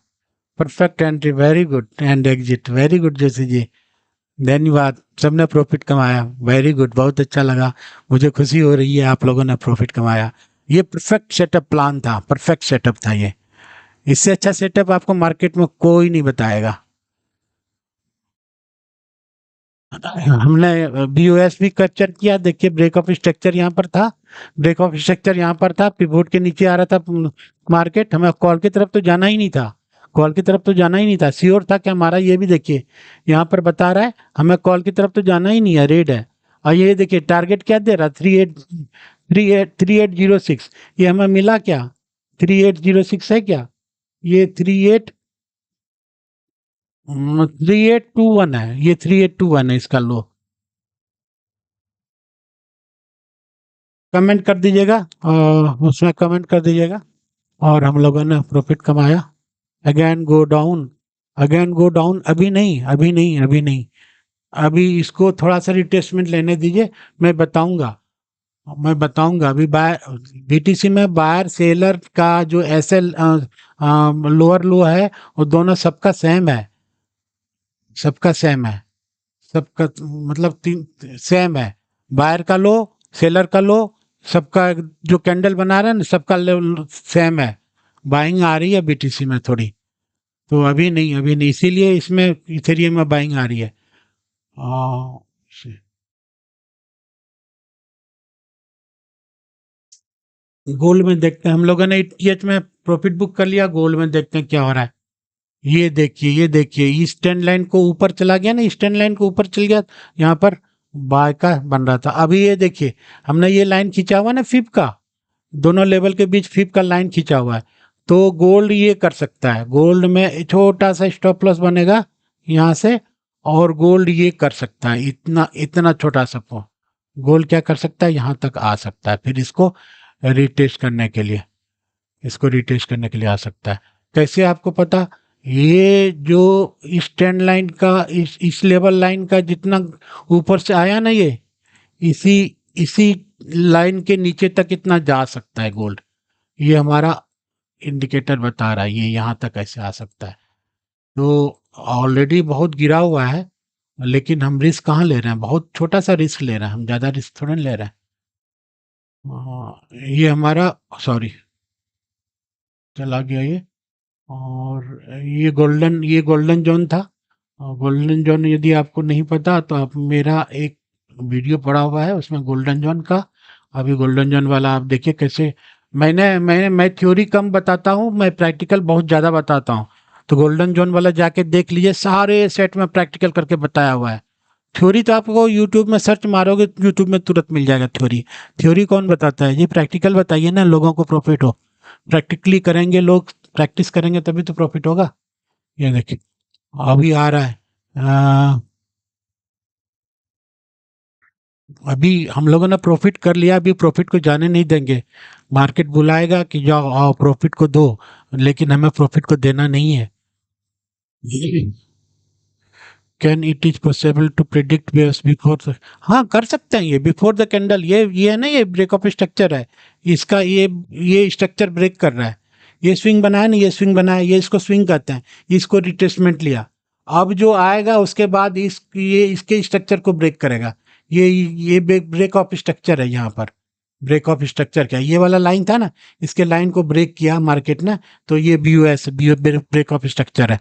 Perfect entry, very good, and exit, very good Joshi ji, धन्यवाद। सबने प्रॉफिट कमाया, वेरी गुड, बहुत अच्छा लगा, मुझे खुशी हो रही है आप लोगों ने प्रॉफिट कमाया। ये परफेक्ट सेटअप प्लान था, परफेक्ट सेटअप था ये। इससे अच्छा सेटअप आपको मार्केट में कोई नहीं बताएगा। हमने BOS भी कैप्चर किया, देखिए ब्रेक ऑफ स्ट्रक्चर यहाँ पर था, ब्रेक ऑफ स्ट्रक्चर यहाँ पर था, पिवोट के नीचे आ रहा था मार्केट, हमें कॉल की तरफ तो जाना ही नहीं था, कॉल की तरफ तो जाना ही नहीं था। श्योर था कि हमारा, ये भी देखिए यहाँ पर बता रहा है हमें कॉल की तरफ तो जाना ही नहीं है, रेड है। और ये देखिए टारगेट क्या दे रहा, 3806, ये हमें मिला क्या, 3806 है क्या, ये 3821 है, ये 3821 है इसका लो। कमेंट कर दीजिएगा, उसमें कमेंट कर दीजिएगा। और हम लोगों ने प्रॉफिट कमाया। Again go down, again go down, अभी नहीं, अभी नहीं, अभी नहीं, अभी इसको थोड़ा सा रिट्रेसमेंट लेने दीजिए, मैं बताऊंगा, मैं बताऊंगा। अभी BTC में बायर सेलर का जो SL लोअर लो है, वो दोनों सबका सेम है, सबका सेम है, सबका मतलब तीन सेम है। बायर का लो, सेलर का लो, सबका जो कैंडल बना रहे हैं ना, सबका लेवल सेम है। बाइंग आ रही है BTC में थोड़ी, तो अभी नहीं, अभी नहीं, इसीलिए इसमें इथेरियम में बाइंग आ रही है। आ, गोल्ड में देखते हैं, हम लोगों ने ETH में प्रॉफिट बुक कर लिया, गोल्ड में देखते हैं क्या हो रहा है। ये देखिए, ये देखिए, ईस्ट ट्रेंड लाइन को ऊपर चला गया ना, ईस्ट ट्रेंड लाइन को ऊपर चल गया, यहाँ पर बाय का बन रहा था। अभी ये देखिए, हमने ये लाइन खींचा हुआ ना फिब का, दोनों लेवल के बीच फिब का लाइन खींचा हुआ है, तो गोल्ड ये कर सकता है, गोल्ड में छोटा सा स्टॉप लॉस बनेगा यहाँ से, और गोल्ड ये कर सकता है, इतना इतना छोटा सा गोल्ड क्या कर सकता है, यहाँ तक आ सकता है, फिर इसको रिटेस्ट करने के लिए, इसको रिटेस्ट करने के लिए आ सकता है। कैसे आपको पता, ये जो इस ट्रेंड लाइन का, इस लेवल लाइन का जितना ऊपर से आया ना, ये इसी इसी लाइन के नीचे तक इतना जा सकता है गोल्ड, ये हमारा इंडिकेटर बता रहा है, ये यहाँ तक ऐसे आ सकता है। तो ऑलरेडी बहुत गिरा हुआ है, लेकिन हम रिस्क कहाँ ले रहे हैं, बहुत छोटा सा रिस्क ले रहे हैं हम, ज़्यादा रिस्क थोड़ा नहीं ले रहे हैं। ये हमारा, सॉरी, चला गया ये। और ये गोल्डन जोन था। गोल्डन जोन यदि आपको नहीं पता तो आप मेरा एक वीडियो पड़ा हुआ है उसमें गोल्डन जोन का, अभी गोल्डन जोन वाला आप देखिए कैसे। मैं थ्योरी कम बताता हूँ, मैं प्रैक्टिकल बहुत ज़्यादा बताता हूँ। तो गोल्डन जोन वाला जाके देख लीजिए, सारे सेट में प्रैक्टिकल करके बताया हुआ है। थ्योरी तो आपको यूट्यूब में सर्च मारोगे, यूट्यूब में तुरंत मिल जाएगा थ्योरी। थ्योरी कौन बताता है, ये प्रैक्टिकल बताइए ना, लोगों को प्रॉफिट हो। प्रैक्टिकली करेंगे लोग, प्रैक्टिस करेंगे तभी तो प्रॉफिट होगा। ये देखिए अभी आ रहा है, अभी हम लोगों ने प्रॉफिट कर लिया, अभी प्रॉफिट को जाने नहीं देंगे। मार्केट बुलाएगा कि जाओ आओ प्रॉफिट को दो, लेकिन हमें प्रॉफिट को देना नहीं है। Can it is possible to predict waves before, हाँ कर सकते हैं ये बिफोर द कैंडल, ये है ना, ये ब्रेक ऑफ स्ट्रक्चर है इसका, ये स्ट्रक्चर ब्रेक कर रहा है, ये स्विंग बनाया ना, ये स्विंग बनाया, ये इसको स्विंग कहते हैं, इसको रिट्रेसमेंट लिया। अब जो आएगा उसके बाद ये इसके स्ट्रक्चर को ब्रेक करेगा, ये ब्रेक ऑफ स्ट्रक्चर है यहाँ पर, ब्रेक ऑफ स्ट्रक्चर क्या, ये वाला लाइन था ना, इसके लाइन को ब्रेक किया मार्केट ने, तो ये BOS ब्रेक ऑफ स्ट्रक्चर है।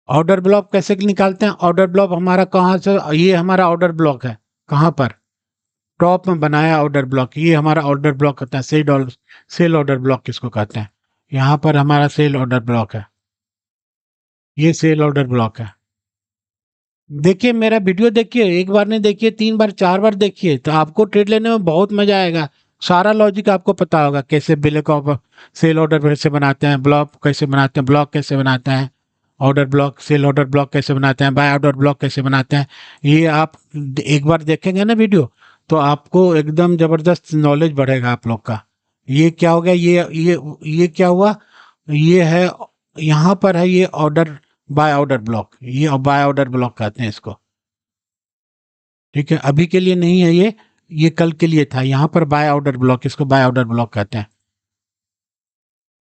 ऑर्डर ब्लॉक कैसे निकालते हैं? ऑर्डर ब्लॉक हमारा कहाँ से, ये हमारा ऑर्डर ब्लॉक है, कहाँ पर, टॉप में बनाया ऑर्डर ब्लॉक, ये हमारा ऑर्डर ब्लॉक होता है। सेल ऑर्डर ब्लॉक किसको कहते हैं? यहाँ पर हमारा सेल ऑर्डर ब्लॉक है, ये सेल ऑर्डर ब्लॉक है। देखिए मेरा वीडियो, देखिए एक बार नहीं देखिए, 3 बार 4 बार देखिए, तो आपको ट्रेड लेने में बहुत मजा आएगा। सारा लॉजिक आपको पता होगा, कैसे बिल ऑफ सेल ऑर्डर कैसे बनाते हैं, ब्लॉक कैसे बनाते हैं, ब्लॉक कैसे बनाते हैं, order block, sell order block कैसे बनाते हैं, बाय ऑर्डर ब्लॉक कैसे बनाते हैं। ये आप एक बार देखेंगे ना वीडियो, तो आपको एकदम जबरदस्त नॉलेज बढ़ेगा आप लोग का। ये क्या हो गया, ये क्या हुआ, ये है, यहाँ पर है ये ऑर्डर, बाय ऑर्डर ब्लॉक, ये बाय ऑर्डर ब्लॉक कहते हैं इसको। ठीक है, अभी के लिए नहीं है ये कल के लिए था। यहाँ पर बाय ऑर्डर ब्लॉक, इसको बाय ऑर्डर ब्लॉक कहते हैं।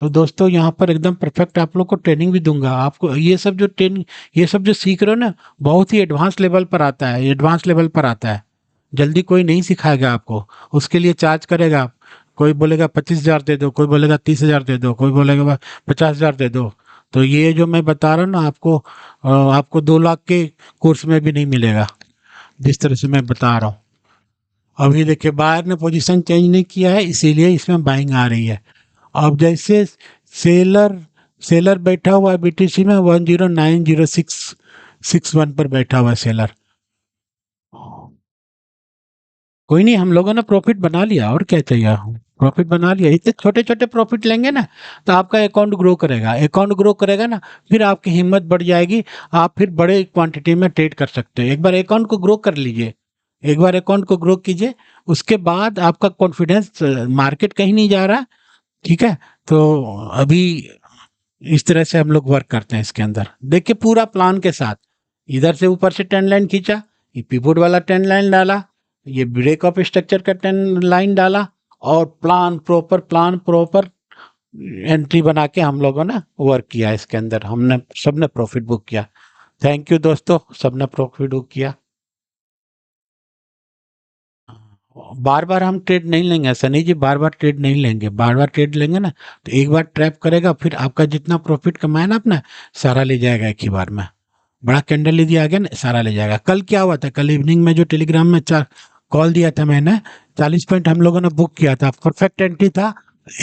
तो दोस्तों यहाँ पर एकदम परफेक्ट आप लोग को ट्रेनिंग भी दूंगा। आपको ये सब जो ट्रेनिंग, ये सब जो सीख रहे हो ना, बहुत ही एडवांस लेवल पर आता है, एडवांस लेवल पर आता है। जल्दी कोई नहीं सिखाएगा आपको, उसके लिए चार्ज करेगा। कोई बोलेगा 25,000 दे दो, कोई बोलेगा 30,000 दे दो, कोई बोलेगा 50,000 दे दो। तो ये जो मैं बता रहा हूँ ना आपको, आपको 2 लाख के कोर्स में भी नहीं मिलेगा, जिस तरह से मैं बता रहा हूँ। अभी देखिए बायर ने पोजीशन चेंज नहीं किया है, इसीलिए इसमें बाइंग आ रही है। अब जैसे सेलर सेलर बैठा हुआ है BTC में 109061 पर बैठा हुआ है सेलर। कोई नहीं, हम लोगों ने प्रॉफिट बना लिया, और क्या चाहिए, प्रॉफिट बना लिया। इतने छोटे छोटे प्रॉफिट लेंगे ना, तो आपका अकाउंट ग्रो करेगा, अकाउंट ग्रो करेगा ना, फिर आपकी हिम्मत बढ़ जाएगी। आप फिर बड़े क्वांटिटी में ट्रेड कर सकते हो। एक बार अकाउंट को ग्रो कर लीजिए, एक बार अकाउंट को ग्रो कीजिए, उसके बाद आपका कॉन्फिडेंस, मार्केट कहीं नहीं जा रहा। ठीक है, तो अभी इस तरह से हम लोग वर्क करते हैं इसके अंदर। देखिए पूरा प्लान के साथ, इधर से ऊपर से 10 लाइन खींचा, ये पिवोट वाला 10 लाइन डाला, ये ब्रेक ऑफ स्ट्रक्चर का 10 लाइन डाला, और प्लान प्रॉपर एंट्री बना के हम लोगों ने वर्क किया इसके अंदर। हमने सबने प्रॉफिट बुक किया। थैंक यू दोस्तों, सबने प्रॉफिट बुक किया। बार बार हम ट्रेड नहीं लेंगे सनी जी, बार बार ट्रेड नहीं लेंगे। बार बार ट्रेड लेंगे ना, तो एक बार ट्रैप करेगा, फिर आपका जितना प्रॉफिट कमाया ना अपना, सारा ले जाएगा एक ही बार में। बड़ा कैंडल ले दिया गया ना, सारा ले जाएगा। कल क्या हुआ था, कल इवनिंग में जो टेलीग्राम में चार कॉल दिया था मैंने, 40 पॉइंट हम लोगों ने बुक किया था, परफेक्ट एंट्री था।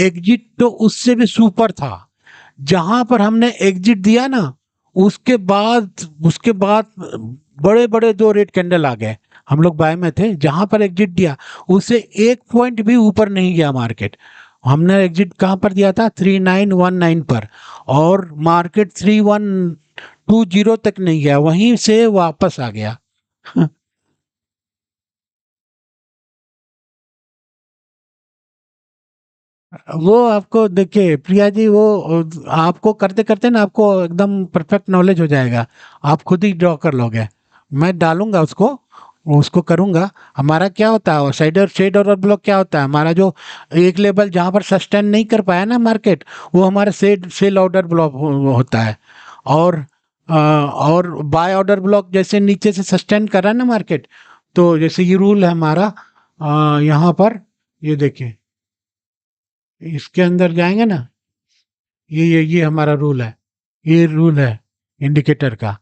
एग्जिट तो उससे भी सुपर था। जहां पर हमने एग्जिट दिया ना, उसके बाद बड़े बड़े 2 रेड कैंडल आ गए। हम लोग बाय में थे, जहां पर एग्जिट दिया उससे 1 पॉइंट भी ऊपर नहीं गया मार्केट। हमने एग्जिट कहां पर दिया था, 3919 पर, और मार्केट 3120 तक नहीं गया, वहीं से वापस आ गया। वो आपको देखिए प्रिया जी, वो आपको करते करते ना आपको एकदम परफेक्ट नॉलेज हो जाएगा, आप खुद ही ड्रॉ कर लोगे। मैं डालूंगा उसको, उसको करूंगा। हमारा क्या होता है, शेड और ब्लॉक क्या होता है हमारा, जो एक लेवल जहां पर सस्टेन नहीं कर पाया ना मार्केट, वो हमारा सेल ऑर्डर ब्लॉक होता है। और और बाय ऑर्डर ब्लॉक जैसे नीचे से सस्टेन कर रहा है ना मार्केट, तो जैसे ये रूल है हमारा, यहाँ पर ये देखिए, इसके अंदर जाएंगे ना, ये हमारा रूल है, ये रूल है इंडिकेटर का।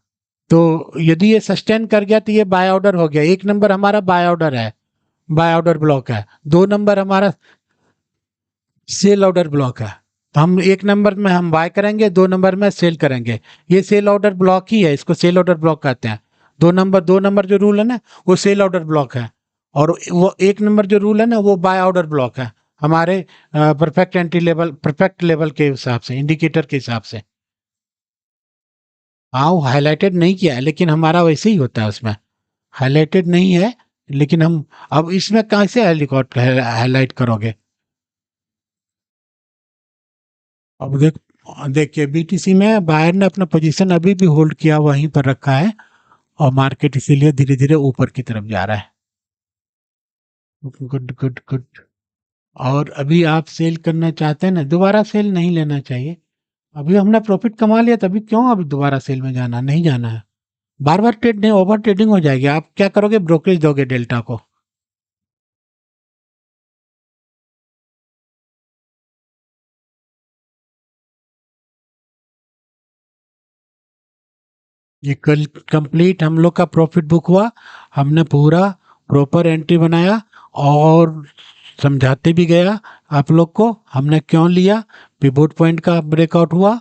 तो यदि ये सस्टेन कर गया तो ये बाय ऑर्डर हो गया, 1 नंबर हमारा बाय ऑर्डर है, बाय ऑर्डर ब्लॉक है। 2 नंबर हमारा सेल ऑर्डर ब्लॉक है। तो हम 1 नंबर में हम बाय करेंगे, 2 नंबर में सेल करेंगे। ये सेल ऑर्डर ब्लॉक ही है, इसको सेल ऑर्डर ब्लॉक कहते हैं। 2 नंबर जो रूल है ना, वो सेल ऑर्डर ब्लॉक है। और वो 1 नंबर जो रूल है ना, वो बाय ऑर्डर ब्लॉक है, हमारे perfect entry level, perfect level के हिसाब से, इंडिकेटर के हिसाब से। हाँ वो हाईलाइटेड नहीं किया है, लेकिन हमारा वैसे ही होता है उसमें, हाईलाइटेड नहीं है। लेकिन हम अब इसमें कैसे हाईलाइट करोगे? अब देखिए BTC में बायर ने अपना पोजीशन अभी भी होल्ड किया, वहीं पर रखा है, और मार्केट इसीलिए धीरे धीरे ऊपर की तरफ जा रहा है। Good good good. और अभी आप सेल करना चाहते हैं ना, दोबारा सेल नहीं लेना चाहिए। अभी हमने प्रॉफिट कमा लिया, तभी क्यों अभी दोबारा सेल में जाना, नहीं जाना है। बार बार ट्रेड नहीं, ओवर ट्रेडिंग हो जाएगी। आप क्या करोगे, ब्रोकरेज दोगे डेल्टा को। ये कल कंप्लीट हम लोग का प्रॉफिट बुक हुआ। हमने पूरा प्रॉपर एंट्री बनाया और समझाते भी गया आप लोग को हमने क्यों लिया। पिवोट पॉइंट का ब्रेकआउट हुआ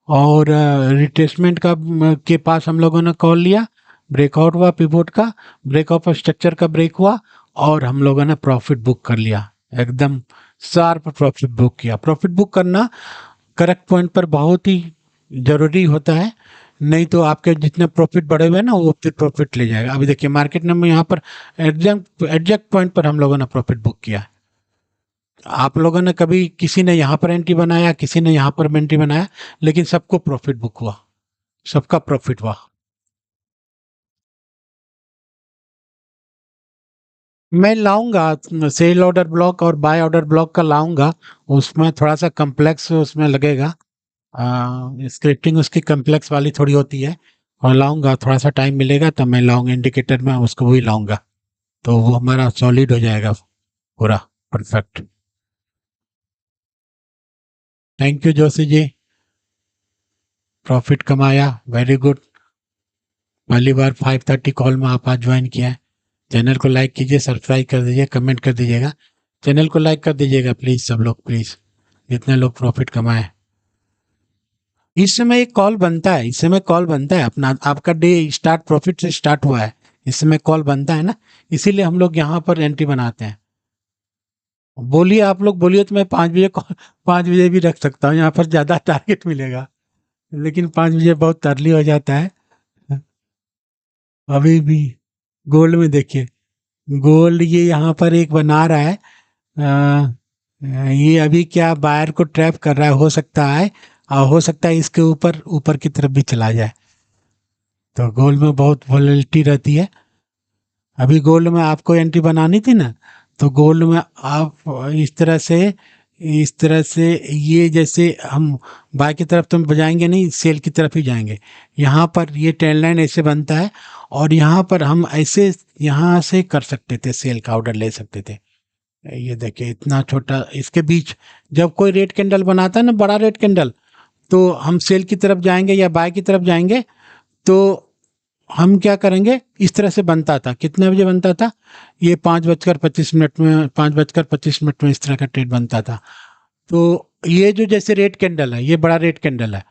और रिट्रेसमेंट का के पास हम लोगों ने कॉल लिया, ब्रेकआउट हुआ पिवोट का, ब्रेकआउट ऑफ स्ट्रक्चर का ब्रेक हुआ और हम लोगों ने प्रॉफिट बुक कर लिया। एकदम शार्प प्रॉफिट बुक किया। प्रॉफिट बुक करना करेक्ट पॉइंट पर बहुत ही जरूरी होता है, नहीं तो आपके जितने प्रॉफिट बढ़े हुए हैं ना वो उतने प्रॉफिट ले जाएगा। अभी देखिए मार्केट में यहाँ पर एग्जैक्ट एग्जैक्ट पॉइंट पर हम लोगों ने प्रॉफिट बुक किया है। आप लोगों ने कभी किसी ने यहाँ पर एंट्री बनाया, किसी ने यहाँ पर एंट्री बनाया, लेकिन सबको प्रॉफिट बुक हुआ, सबका प्रॉफिट हुआ। मैं लाऊंगा सेल ऑर्डर ब्लॉक और बाय ऑर्डर ब्लॉक का लाऊंगा। उसमें थोड़ा सा कम्प्लेक्स उसमें लगेगा, स्क्रिप्टिंग उसकी कम्प्लेक्स वाली थोड़ी होती है। और लाऊंगा, थोड़ा सा टाइम मिलेगा तब मैं लाऊंगा, इंडिकेटर में उसको वही लाऊंगा, तो वो हमारा सॉलिड हो जाएगा पूरा perfect. Thank you Joshi ji, profit कमाया, वेरी गुड। पहली बार 5:30 कॉल में आप आज ज्वाइन किया है। चैनल को लाइक कीजिए, सब्सक्राइब कर दीजिए, कमेंट कर दीजिएगा। चैनल को लाइक कर दीजिएगा प्लीज, सब लोग प्लीज, जितने लोग प्रॉफिट कमाए। इस समय एक कॉल बनता है, इस समय कॉल बनता है अपना, आपका डे स्टार्ट प्रॉफिट से स्टार्ट हुआ है, इस समय कॉल बनता है ना, इसीलिए हम लोग यहाँ पर एंट्री बनाते हैं। बोलिए, आप लोग बोलिए तो मैं 5 बजे 5 बजे भी रख सकता हूँ, यहाँ पर ज़्यादा टारगेट मिलेगा। लेकिन 5 बजे बहुत अर्ली हो जाता है। अभी भी गोल्ड में देखिए, गोल्ड ये यहाँ पर एक बना रहा है, ये अभी क्या बायर को ट्रैप कर रहा है, हो सकता है, और हो सकता है इसके ऊपर ऊपर की तरफ भी चला जाए। तो गोल्ड में बहुत वॉलेटिलिटी रहती है। अभी गोल्ड में आपको एंट्री बनानी थी ना, तो गोल्ड में आप इस तरह से ये जैसे हम बाय की तरफ तो हम बजाएंगे नहीं, सेल की तरफ ही जाएंगे। यहाँ पर ये ट्रेंड लाइन ऐसे बनता है और यहाँ पर हम ऐसे यहाँ से कर सकते थे, सेल का ऑर्डर ले सकते थे। ये देखिए इतना छोटा इसके बीच, जब कोई रेड कैंडल बनाता है ना, बड़ा रेड कैंडल, तो हम सेल की तरफ जाएंगे या बाय की तरफ जाएंगे। तो हम क्या करेंगे, इस तरह से बनता था, कितने बजे बनता था, ये 5:25 में, 5:25 में इस तरह का ट्रेड बनता था। तो ये जो जैसे रेड कैंडल है, ये बड़ा रेड कैंडल है,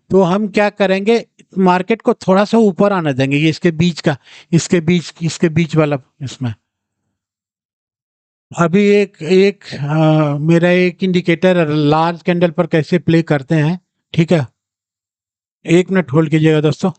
तो हम क्या करेंगे, मार्केट को थोड़ा सा ऊपर आने देंगे, ये इसके बीच का, इसके बीच वाला इसमें। अभी एक एक मेरा एक इंडिकेटर लार्ज कैंडल पर कैसे प्ले करते हैं, ठीक है। 1 मिनट होल्ड कीजिएगा दोस्तों।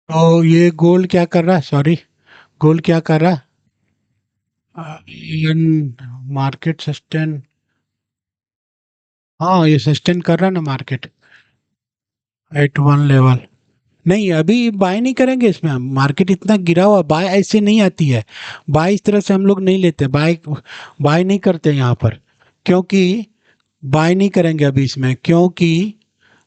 तो ये गोल्ड क्या कर रहा है, सॉरी, गोल्ड क्या कर रहा है, मार्केट सस्टेन, हाँ ये सस्टेन कर रहा है ना मार्केट एट वन लेवल। नहीं अभी बाय नहीं करेंगे इसमें, हम मार्केट इतना गिरा हुआ, बाय ऐसे नहीं आती है, बाय इस तरह से हम लोग नहीं लेते, बाय बाय नहीं करते यहाँ पर, क्योंकि बाय नहीं करेंगे अभी इसमें, क्योंकि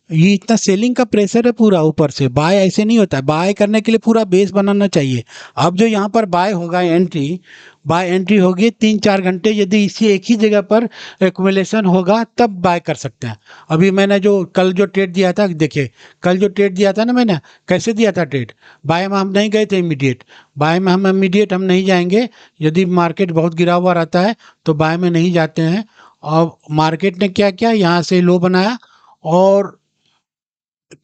ये इतना सेलिंग का प्रेशर है पूरा ऊपर से। बाय ऐसे नहीं होता है, बाय करने के लिए पूरा बेस बनाना चाहिए। अब जो यहाँ पर बाय होगा एंट्री, बाय एंट्री होगी 3-4 घंटे, यदि इसी एक ही जगह पर एक्युमुलेशन होगा तब बाय कर सकते हैं। अभी मैंने जो कल जो ट्रेड दिया था, देखिए कल जो ट्रेड दिया था ना मैंने, कैसे दिया था ट्रेड? बाय में हम नहीं गए थे इमीडिएट, बाय में हम इमीडिएट हम नहीं जाएंगे। यदि मार्केट बहुत गिरा हुआ रहता है तो बाय में नहीं जाते हैं। और मार्केट ने क्या किया, यहाँ से लो बनाया और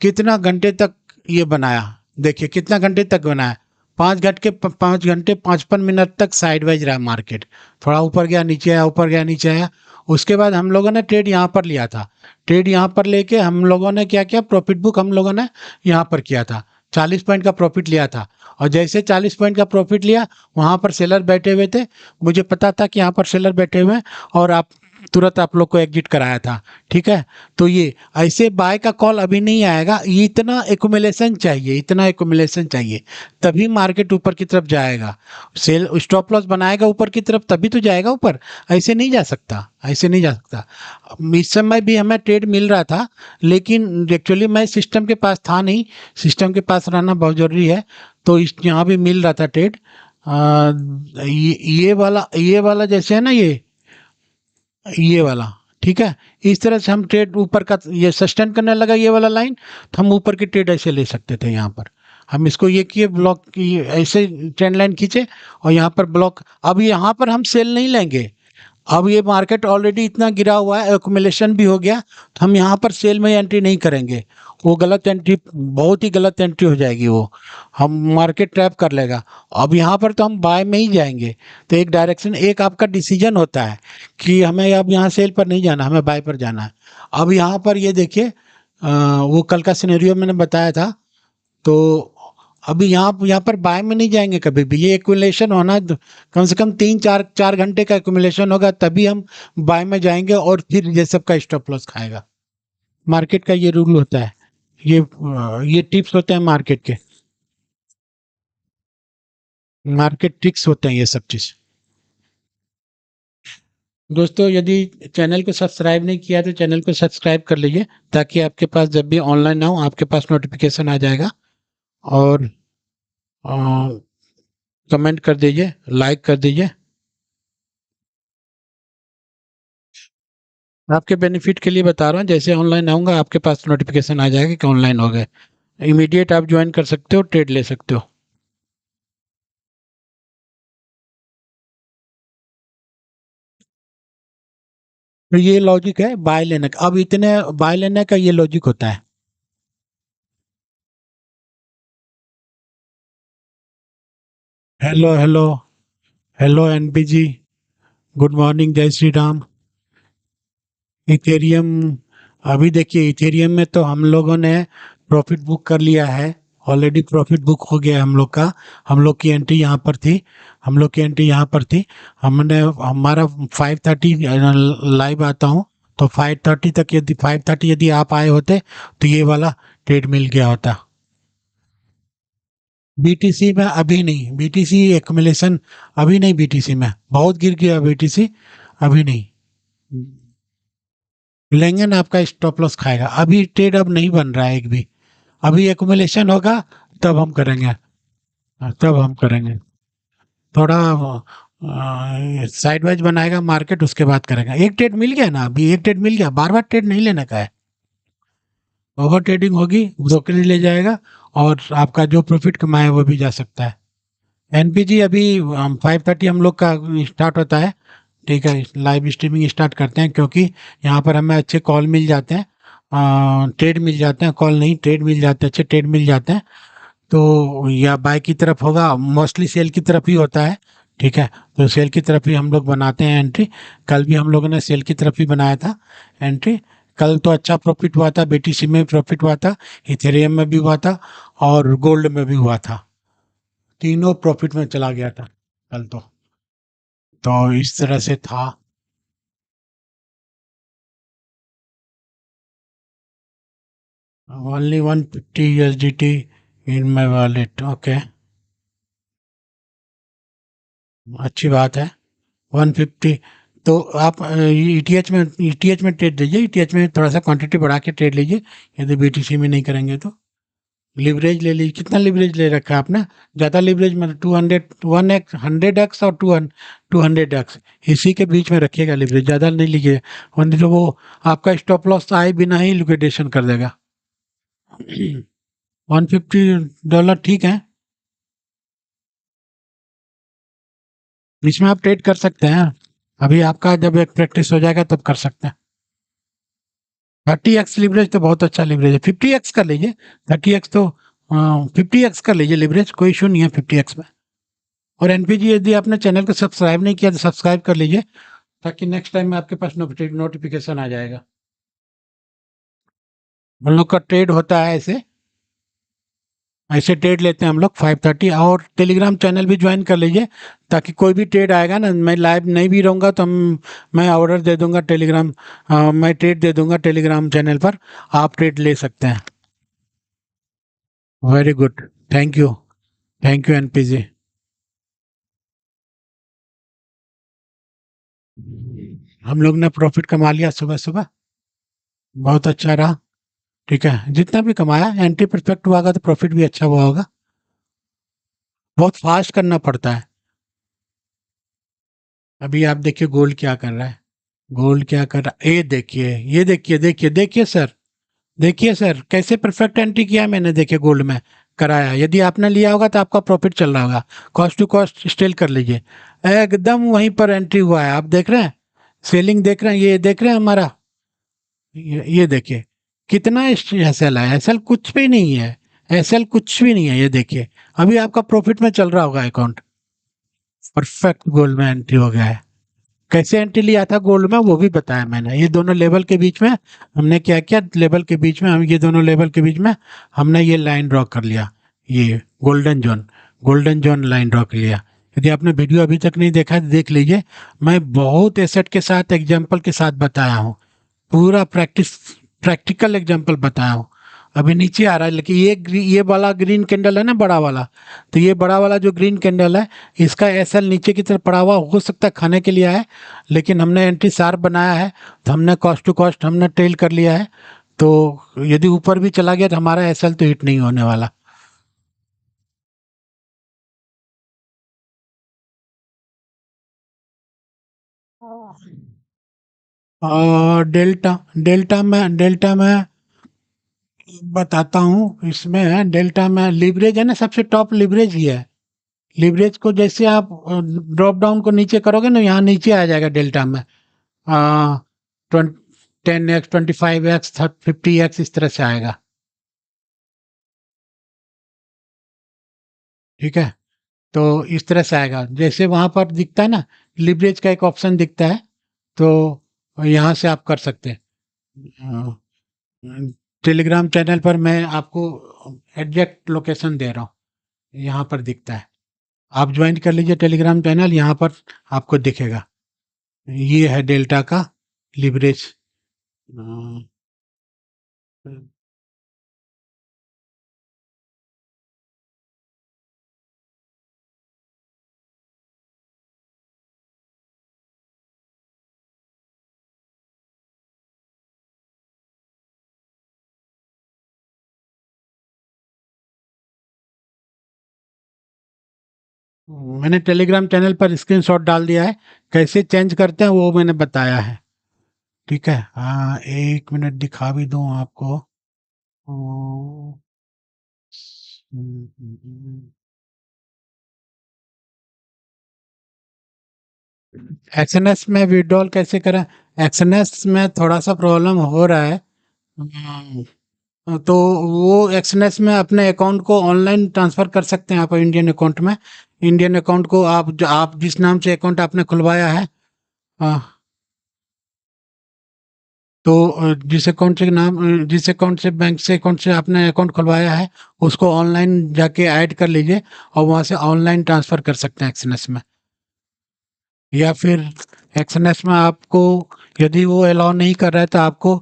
कितना घंटे तक ये बनाया, देखिए कितना घंटे तक बनाया, 5 घंटे 55 मिनट तक साइडवाइज रहा मार्केट। थोड़ा ऊपर गया नीचे आया, ऊपर गया नीचे आया। उसके बाद हम लोगों ने ट्रेड यहाँ पर लिया था। ट्रेड यहाँ पर लेके हम लोगों ने क्या किया, प्रॉफिट बुक हम लोगों ने यहाँ पर किया था। 40 पॉइंट का प्रॉफिट लिया था। और जैसे 40 पॉइंट का प्रॉफिट लिया, वहाँ पर सेलर बैठे हुए थे। मुझे पता था कि यहाँ पर सेलर बैठे हुए हैं, और आप तुरंत आप लोग को एग्जिट कराया था। ठीक है, तो ये ऐसे बाय का कॉल अभी नहीं आएगा। ये इतना एक्युमुलेशन चाहिए, इतना एक्युमुलेशन चाहिए, तभी मार्केट ऊपर की तरफ जाएगा। सेल स्टॉप लॉस बनाएगा ऊपर की तरफ तभी तो जाएगा ऊपर, ऐसे नहीं जा सकता, ऐसे नहीं जा सकता। इस समय भी हमें ट्रेड मिल रहा था, लेकिन एक्चुअली मैं सिस्टम के पास था नहीं। सिस्टम के पास रहना बहुत ज़रूरी है। तो इस यहाँ भी मिल रहा था ट्रेड। ये वाला जैसे है ना, ये वाला, ठीक है। इस तरह से हम ट्रेड ऊपर का ये सस्टेन करने लगा ये वाला लाइन, तो हम ऊपर की ट्रेड ऐसे ले सकते थे। यहाँ पर हम इसको ये किए, ब्लॉक की ऐसे ट्रेंड लाइन खींचे, और यहाँ पर ब्लॉक। अब यहाँ पर हम सेल नहीं लेंगे। अब ये मार्केट ऑलरेडी इतना गिरा हुआ है, एक्युमुलेशन भी हो गया, तो हम यहाँ पर सेल में एंट्री नहीं करेंगे। वो गलत एंट्री, बहुत ही गलत एंट्री हो जाएगी वो, हम मार्केट ट्रैप कर लेगा। अब यहाँ पर तो हम बाय में ही जाएंगे। तो एक डायरेक्शन, एक आपका डिसीजन होता है कि हमें अब यहाँ सेल पर नहीं जाना, हमें बाय पर जाना है। अब यहाँ पर ये देखिए, वो कल का सिनेरियो मैंने बताया था। तो अभी यहाँ पर बाय में नहीं जाएंगे कभी भी। ये एक्युमुलेशन होना कम से कम 3-4 घंटे का एक्युमुलेशन होगा, तभी हम बाय में जाएंगे, और फिर ये सब का स्टॉप लॉस खाएगा। मार्केट का ये रूल होता है। ये टिप्स होते हैं मार्केट के, मार्केट ट्रिक्स होते हैं ये सब चीज़। दोस्तों, यदि चैनल को सब्सक्राइब नहीं किया तो चैनल को सब्सक्राइब कर लीजिए, ताकि आपके पास जब भी ऑनलाइन आऊँ आपके पास नोटिफिकेशन आ जाएगा। और कमेंट कर दीजिए, लाइक कर दीजिए। आपके बेनिफिट के लिए बता रहा हूँ, जैसे ऑनलाइन आऊँगा आपके पास नोटिफिकेशन आ जाएगा कि ऑनलाइन हो गए। इमीडिएट आप ज्वाइन कर सकते हो, ट्रेड ले सकते हो। तो ये लॉजिक है बाय लेने का। अब इतने बाय लेने का ये लॉजिक होता है। हेलो हेलो, हेलो एनपी जी, गुड मॉर्निंग, जय श्री राम। इथेरियम, अभी देखिए इथेरियम में तो हम लोगों ने प्रॉफिट बुक कर लिया है। ऑलरेडी प्रॉफिट बुक हो गया है हम लोग का। हम लोग की एंट्री यहाँ पर थी, हम लोग की एंट्री यहाँ पर थी। हमने हमारा 5:30 लाइव आता हूँ, तो 5:30 तक, यदि 5:30 यदि आप आए होते तो ये वाला ट्रेड मिल गया होता। बीटीसी में अभी नहीं, बीटीसी एक्युमुलेशन अभी नहीं, बीटीसी में बहुत गिर गया बीटीसी, अभी नहीं लेंगे ना। आपका स्टॉप लॉस खाएगा, अभी ट्रेड अब नहीं बन रहा है एक भी। अभी एक्युमुलेशन होगा तब हम करेंगे। तब हम करेंगे थोड़ा साइड वाइज बनाएगा मार्केट, उसके बाद करेगा। एक ट्रेड मिल गया ना, अभी एक ट्रेड मिल गया, बार बार ट्रेड नहीं लेने का है। ओवर ट्रेडिंग होगी, ब्रोकरेज ले जाएगा, और आपका जो प्रॉफिट कमाए वो भी जा सकता है। एनपीजी अभी 5:30 हम लोग का स्टार्ट होता है। ठीक है, लाइव स्ट्रीमिंग स्टार्ट करते हैं, क्योंकि यहाँ पर हमें अच्छे कॉल मिल जाते हैं, ट्रेड मिल जाते हैं, कॉल नहीं ट्रेड मिल जाते हैं, अच्छे ट्रेड मिल जाते हैं। तो या बाय की तरफ होगा, मोस्टली सेल की तरफ ही होता है। ठीक है, तो सेल की तरफ ही हम लोग बनाते हैं एंट्री। कल भी हम लोगों ने सेल की तरफ ही बनाया था एंट्री। कल तो अच्छा प्रॉफिट हुआ था, बीटीसी में भी प्रॉफिट हुआ था, इथेरियम में भी हुआ था, और गोल्ड में भी हुआ था। तीनों प्रॉफिट में चला गया था कल तो इस तरह से था। Only 150 USDT in my wallet, okay, अच्छी बात है। 150, तो आप ईटीएच में ट्रेड लीजिए, ईटीएच में थोड़ा सा क्वांटिटी बढ़ा के ट्रेड लीजिए, यदि बीटीसी में नहीं करेंगे तो। लिवरेज ले लीजिए, कितना लिवरेज ले रखा है आपने? ज़्यादा लिवरेज मतलब 200, 1x, 100x और 200x, इसी के बीच में रखिएगा लिवरेज, ज़्यादा नहीं लीजिए, वरना तो वो आपका स्टॉप लॉस आए बिना ही लिक्विडेशन कर देगा। $150 ठीक है, इसमें आप ट्रेड कर सकते हैं। अभी आपका जब एक प्रैक्टिस हो जाएगा तब कर सकते हैं। 30x लिवरेज तो बहुत अच्छा लिवरेज है, 50x कर लीजिए। 30x तो 50x कर लीजिए लिवरेज, कोई इशू नहीं है 50x में। और एनपीजी यदि आपने चैनल को सब्सक्राइब नहीं किया तो सब्सक्राइब कर लीजिए, ताकि नेक्स्ट टाइम में आपके पास नोटिफिकेशन आ जाएगा। हम लोग का ट्रेड होता है ऐसे ऐसे ट्रेड लेते हैं हम लोग 5:30। और टेलीग्राम चैनल भी ज्वाइन कर लीजिए, ताकि कोई भी ट्रेड आएगा ना, मैं लाइव नहीं भी रहूँगा तो मैं ऑर्डर दे दूंगा टेलीग्राम, मैं ट्रेड दे दूंगा टेलीग्राम चैनल पर, आप ट्रेड ले सकते हैं। Very good, thank you, thank you NPG. हम लोग ने प्रॉफिट कमा लिया सुबह सुबह, बहुत अच्छा रहा। ठीक है, जितना भी कमाया एंटी परफेक्ट हुआ होगा तो प्रॉफिट भी अच्छा हुआ होगा। बहुत फास्ट करना पड़ता है। अभी आप देखिए गोल्ड क्या कर रहा है, गोल्ड क्या कर रहा है, ये देखिए, ये देखिए, देखिए देखिए सर, देखिए सर कैसे परफेक्ट एंट्री किया है मैंने, देखिए गोल्ड में कराया। यदि आपने लिया होगा तो आपका प्रॉफिट चल रहा होगा, कॉस्ट टू कॉस्ट स्टेल कर लीजिए, एकदम वहीं पर एंट्री हुआ है। आप देख रहे हैं, सेलिंग देख रहे हैं, ये देख रहे हैं हमारा, ये देखिए कितना एसएल है, एसएल कुछ भी नहीं है, एसएल कुछ भी नहीं है, ये देखिए अभी आपका प्रॉफिट में चल रहा होगा अकाउंट, परफेक्ट गोल्ड में एंट्री हो गया है। कैसे एंट्री लिया था गोल्ड में वो भी बताया मैंने, ये दोनों लेवल के बीच में हमने क्या किया, लेवल के बीच में हम ये दोनों लेवल के बीच में हमने ये लाइन ड्रॉ कर लिया, ये गोल्डन जोन लाइन ड्रॉ कर लिया। यदि आपने वीडियो अभी तक नहीं देखा है तो देख लीजिए, मैं बहुत एसेट के साथ एग्जाम्पल के साथ बताया हूँ, पूरा प्रैक्टिकल एग्जाम्पल बताया हूँ। अभी नीचे आ रहा है, लेकिन ये वाला ग्रीन कैंडल है ना, बड़ा वाला, तो ये बड़ा वाला जो ग्रीन कैंडल है, इसका एसएल नीचे की तरफ पड़ा हुआ हो सकता है खाने के लिए है, लेकिन हमने एंट्री शार्प बनाया है, तो हमने कॉस्ट टू कॉस्ट हमने टेल कर लिया है। तो यदि ऊपर भी चला गया तो हमारा एसएल तो हिट नहीं होने वाला। और डेल्टा में बताता हूँ, इसमें डेल्टा में लिवरेज है ना, सबसे टॉप लिवरेज ही है। लिवरेज को जैसे आप ड्रॉप डाउन को नीचे करोगे ना, यहाँ नीचे आ जाएगा डेल्टा में, 10x, 25x, 50x, इस तरह से आएगा। ठीक है, तो इस तरह से आएगा, जैसे वहां पर दिखता है ना, लिवरेज का एक ऑप्शन दिखता है, तो यहाँ से आप कर सकते हैं। टेलीग्राम चैनल पर मैं आपको एग्जैक्ट लोकेशन दे रहा हूँ, यहाँ पर दिखता है, आप ज्वाइन कर लीजिए टेलीग्राम चैनल, यहाँ पर आपको दिखेगा, ये है डेल्टा का लिवरेज। मैंने टेलीग्राम चैनल पर स्क्रीनशॉट डाल दिया है, कैसे चेंज करते हैं वो मैंने बताया है। ठीक है, हाँ, एक मिनट दिखा भी दूं आपको। एक्सएनएस में विड्रॉल कैसे करें? एक्सएनएस में थोड़ा सा प्रॉब्लम हो रहा है। तो वो एक्सएनएस में अपने अकाउंट को ऑनलाइन ट्रांसफ़र कर सकते हैं आप इंडियन अकाउंट में। इंडियन अकाउंट को आप जिस नाम से अकाउंट आपने खुलवाया है, अ, तो जिस अकाउंट से बैंक से अकाउंट से आपने अकाउंट खुलवाया है, उसको ऑनलाइन जाके ऐड कर लीजिए, और वहाँ से ऑनलाइन ट्रांसफ़र कर सकते हैं एक्सएनएस में। या फिर एक्सएनएस में आपको यदि वो अलाउ नहीं कर रहा है तो आपको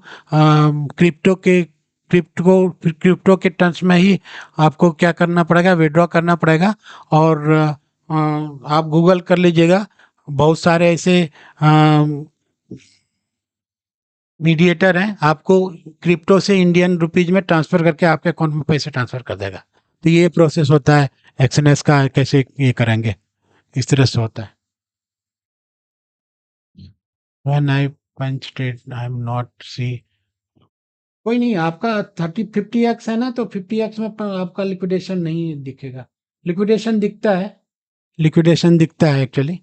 क्रिप्टो के टर्म्स में ही आपको क्या करना पड़ेगा, विड्रॉ करना पड़ेगा। और आप गूगल कर लीजिएगा, बहुत सारे ऐसे मीडिएटर हैं, आपको क्रिप्टो से इंडियन रुपीज में ट्रांसफर करके आपके अकाउंट में पैसे ट्रांसफर कर देगा। तो ये प्रोसेस होता है एक्सएनएस का, कैसे ये करेंगे, इस तरह से होता है। When I punch trade I am not see, कोई नहीं, आपका 30-50x है ना, तो 50x में आपका लिक्विडेशन नहीं दिखेगा। लिक्विडेशन दिखता है, लिक्विडेशन दिखता है एक्चुअली।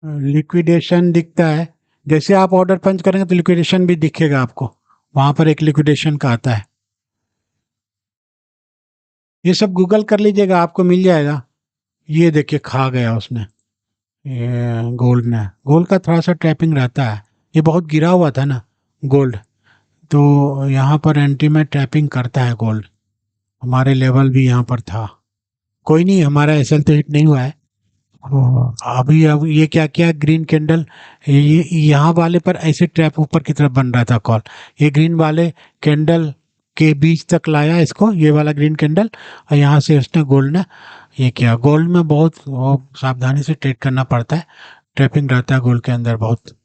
लिक्विडेशन दिखता है, जैसे आप ऑर्डर पंच करेंगे तो लिक्विडेशन भी दिखेगा आपको, वहां पर एक लिक्विडेशन का आता है। ये सब गूगल कर लीजिएगा, आपको मिल जाएगा। ये देखिए खा गया उसने, ये गोल्ड ने, गोल्ड का थोड़ा सा ट्रैपिंग रहता है, ये बहुत गिरा हुआ था ना गोल्ड, तो यहाँ पर एंट्री में ट्रैपिंग करता है गोल्ड। हमारे लेवल भी यहाँ पर था। कोई नहीं, हमारा एसएल तो हिट नहीं हुआ है। अभी अब ये क्या किया, ग्रीन कैंडल, ये यहाँ वाले पर ऐसे ट्रैप ऊपर की तरफ बन रहा था कॉल, ये ग्रीन वाले कैंडल के बीच तक लाया इसको, ये वाला ग्रीन कैंडल, और यहाँ से उसने गोल्ड ने ये किया। गोल्ड में बहुत वो सावधानी से ट्रेड करना पड़ता है, ट्रैपिंग रहता है गोल्ड के अंदर बहुत।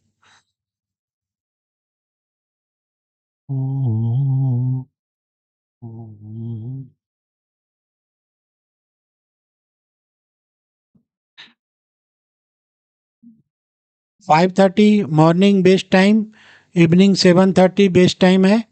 5:30 morning best time, evening 7:30 best time है,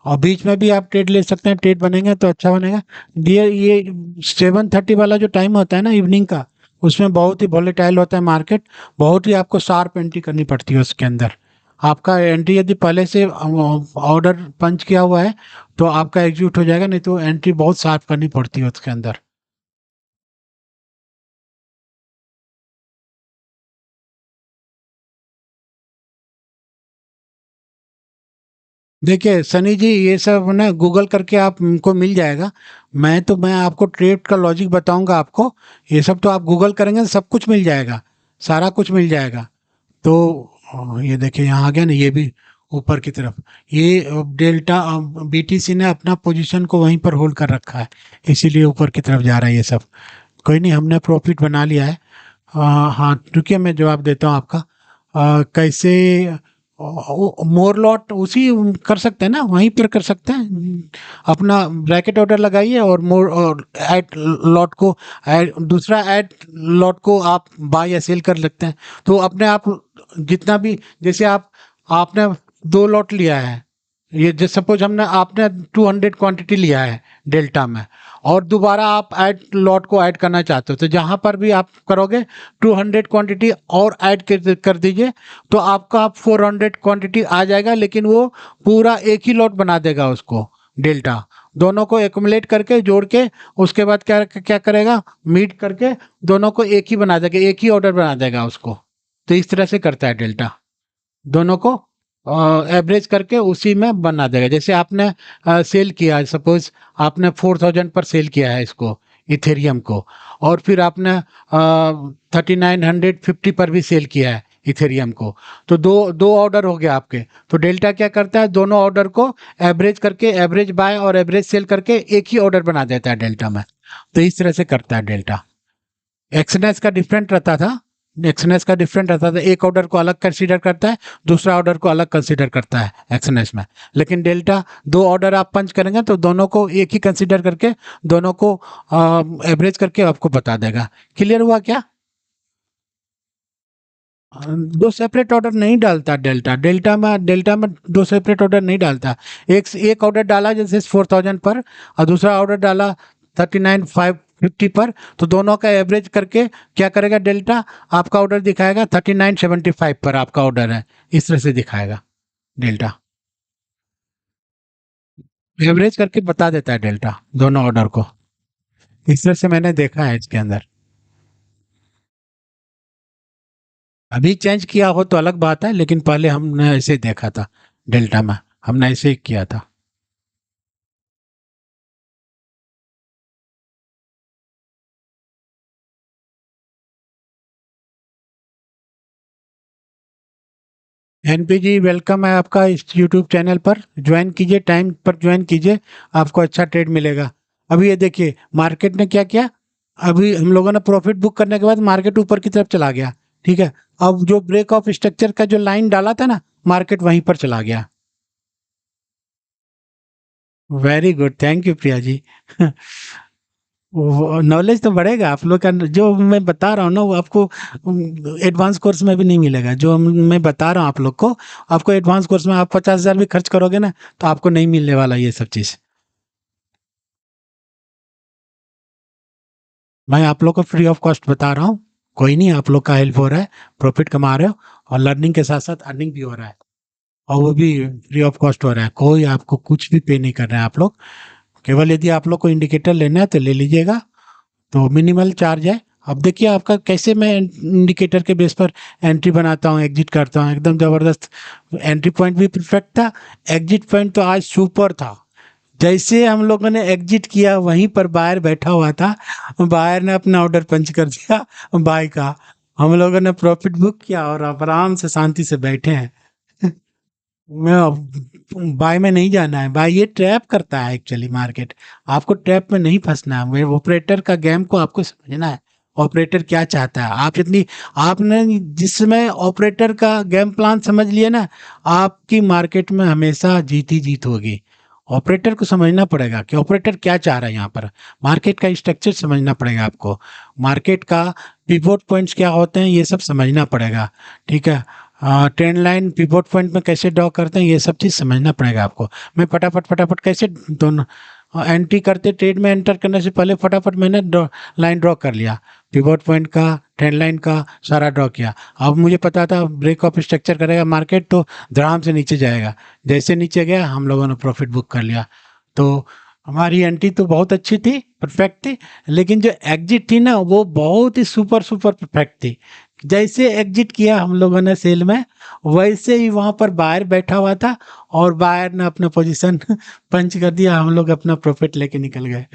और बीच में भी आप ट्रेड ले सकते हैं, ट्रेड बनेगा तो अच्छा बनेगा। ये 7:30 वाला जो टाइम होता है ना इवनिंग का, उसमें बहुत ही वॉलेटाइल होता है मार्केट, बहुत ही आपको शार्प एंट्री करनी पड़ती है उसके अंदर। आपका एंट्री यदि पहले से ऑर्डर पंच किया हुआ है तो आपका एग्जीक्यूट हो जाएगा, नहीं तो एंट्री बहुत शार्प करनी पड़ती है उसके अंदर। देखिए सनी जी, ये सब ना गूगल करके आपको मिल जाएगा। मैं आपको ट्रेड का लॉजिक बताऊंगा आपको, ये सब तो आप गूगल करेंगे तो सब कुछ मिल जाएगा, सारा कुछ मिल जाएगा। तो ये देखिए यहाँ आ गया ना, ये भी ऊपर की तरफ, ये डेल्टा बीटीसी ने अपना पोजीशन को वहीं पर होल्ड कर रखा है, इसीलिए ऊपर की तरफ जा रहा है ये सब। कोई नहीं, हमने प्रॉफिट बना लिया है। हाँ रुकिए, मैं जवाब देता हूँ आपका। कैसे, मोर लॉट उसी कर सकते हैं ना, वहीं पर कर सकते हैं, अपना ब्रैकेट ऑर्डर लगाइए और मोर और ऐड लॉट को, ऐड दूसरा ऐड लॉट को आप बाय या सेल कर सकते हैं। तो अपने आप जितना भी, जैसे आपने 2 लॉट लिया है, ये जैसे सपोज हमने आपने 200 क्वांटिटी लिया है डेल्टा में, और दोबारा आप ऐड लॉट को ऐड करना चाहते हो, तो जहां पर भी आप करोगे 200 क्वांटिटी और ऐड कर दीजिए, तो आपका 400 क्वांटिटी आ जाएगा, लेकिन वो पूरा एक ही लॉट बना देगा उसको, डेल्टा, दोनों को एक्युमुलेट करके जोड़ के, उसके बाद क्या क्या करेगा, मीट करके दोनों को एक ही बना देगा, एक ही ऑर्डर बना देगा उसको। तो इस तरह से करता है डेल्टा, दोनों को एवरेज करके उसी में बना देगा। जैसे आपने सेल किया, सपोज आपने 4000 पर सेल किया है इसको, इथेरियम को, और फिर आपने 3950 पर भी सेल किया है इथेरियम को, तो दो दो ऑर्डर हो गया आपके। तो डेल्टा क्या करता है, दोनों ऑर्डर को एवरेज करके, एवरेज बाय और एवरेज सेल करके एक ही ऑर्डर बना देता है डेल्टा में। तो इस तरह से करता है डेल्टा। एक्सएनएस का डिफरेंट रहता था, एक्सएनएस का डिफरेंट रहता था, एक ऑर्डर को अलग कंसीडर करता है, दूसरा ऑर्डर को अलग कंसीडर करता है एक्सएनएस में। लेकिन डेल्टा, 2 ऑर्डर आप पंच करेंगे तो दोनों को एक ही कंसीडर करके, दोनों को एवरेज करके आपको बता देगा। क्लियर हुआ क्या? दो सेपरेट ऑर्डर नहीं डालता डेल्टा, डेल्टा में दो सेपरेट ऑर्डर नहीं डालता। एक ऑर्डर डाला जैसे 4000 पर, और दूसरा ऑर्डर डाला 39,550 पर, तो दोनों का एवरेज करके क्या करेगा डेल्टा, आपका ऑर्डर दिखाएगा 3975 पर आपका ऑर्डर है, इस तरह से दिखाएगा डेल्टा, एवरेज करके बता देता है डेल्टा दोनों ऑर्डर को। इस तरह से मैंने देखा है इसके अंदर। अभी चेंज किया हो तो अलग बात है, लेकिन पहले हमने ऐसे देखा था, डेल्टा में हमने ऐसे ही किया था। एनपी जी वेलकम है आपका इस यूट्यूब चैनल पर। ज्वाइन कीजिए, टाइम पर ज्वाइन कीजिए, आपको अच्छा ट्रेड मिलेगा। अभी ये देखिए मार्केट ने क्या किया। अभी हम लोगों ने प्रॉफिट बुक करने के बाद मार्केट ऊपर की तरफ चला गया। ठीक है। अब जो ब्रेक ऑफ स्ट्रक्चर का जो लाइन डाला था ना, मार्केट वहीं पर चला गया। Very good, thank you Priya ji. Knowledge तो बढ़ेगा आप लोग का। जो मैं बता रहा हूँ ना वो आपको एडवांस कोर्स में भी नहीं मिलेगा। जो मैं बता रहा हूँ आप लोग को, आपको एडवांस कोर्स में आप 50,000 भी खर्च करोगे ना, तो आपको नहीं मिलने वाला ये सब चीज़। मैं आप लोग को फ्री ऑफ कॉस्ट बता रहा हूँ। कोई नहीं, आप लोग का हेल्प हो रहा है, प्रॉफिट कमा रहे हो, और लर्निंग के साथ साथ अर्निंग भी हो रहा है, और वो भी फ्री ऑफ कॉस्ट हो रहा है। कोई आपको कुछ भी पे नहीं कर रहे हैं आप लोग। केवल यदि आप लोग को इंडिकेटर लेना है तो ले लीजिएगा, तो मिनिमल चार्ज है। अब देखिए आपका कैसे मैं इंडिकेटर के बेस पर एंट्री बनाता हूँ, एग्जिट करता हूँ, एकदम ज़बरदस्त। एंट्री पॉइंट भी परफेक्ट था, एग्जिट पॉइंट तो आज सुपर था। जैसे हम लोगों ने एग्जिट किया वहीं पर बायर बैठा हुआ था, बायर ने अपना ऑर्डर पंच कर दिया बाय का। हम लोगों ने प्रॉफिट बुक किया और अब आराम से शांति से बैठे हैं। मैं बाय में नहीं जाना है, बाय ये ट्रैप करता है एक्चुअली मार्केट। आपको ट्रैप में नहीं फंसना है, ऑपरेटर का गेम को आपको समझना है। ऑपरेटर क्या चाहता है, आप जितनी आपने जिसमें ऑपरेटर का गेम प्लान समझ लिया ना, आपकी मार्केट में हमेशा जीत ही जीत होगी। ऑपरेटर को समझना पड़ेगा कि ऑपरेटर क्या चाह रहा है यहाँ पर। मार्केट का स्ट्रक्चर समझना पड़ेगा आपको। मार्केट का पिवोट पॉइंट्स क्या होते हैं ये सब समझना पड़ेगा। ठीक है। ट्रेंड लाइन पिवोट पॉइंट में कैसे ड्रॉ करते हैं ये सब चीज़ समझना पड़ेगा आपको। मैं फटाफट फटाफट कैसे दोनों एंट्री करते, ट्रेड में एंटर करने से पहले फटाफट मैंने लाइन ड्रॉ कर लिया, पिवोट पॉइंट का, ट्रेंड लाइन का, सारा ड्रॉ किया। अब मुझे पता था ब्रेक ऑफ स्ट्रक्चर करेगा मार्केट तो धड़ाम से नीचे जाएगा। जैसे नीचे गया हम लोगों ने प्रॉफिट बुक कर लिया। तो हमारी एंट्री तो बहुत अच्छी थी, परफेक्ट थी। लेकिन जो एग्जिट थी ना वो बहुत ही सुपर सुपर परफेक्ट थी। जैसे एग्जिट किया हम लोगों ने सेल में, वैसे ही वहां पर बायर बैठा हुआ था, और बायर ने अपना पोजीशन पंच कर दिया, हम लोग अपना प्रॉफिट लेके निकल गए।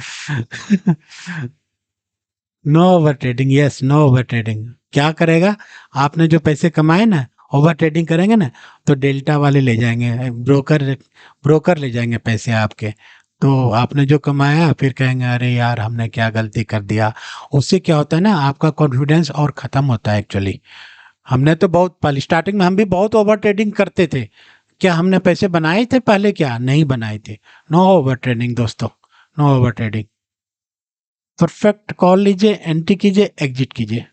No over trading, yes no over trading. क्या करेगा, आपने जो पैसे कमाए ना, ओवर ट्रेडिंग करेंगे ना तो डेल्टा वाले ले जाएंगे, ब्रोकर ब्रोकर ले जाएंगे पैसे आपके। तो आपने जो कमाया फिर कहेंगे अरे यार हमने क्या गलती कर दिया। उससे क्या होता है ना, आपका कॉन्फिडेंस और ख़त्म होता है एक्चुअली। हमने तो बहुत पहले स्टार्टिंग में हम भी बहुत ओवर ट्रेडिंग करते थे। क्या हमने पैसे बनाए थे पहले? क्या नहीं बनाए थे। नो ओवर ट्रेडिंग दोस्तों, no over trading. Perfect call लीजिए, एंट्री कीजिए, एग्जिट कीजिए।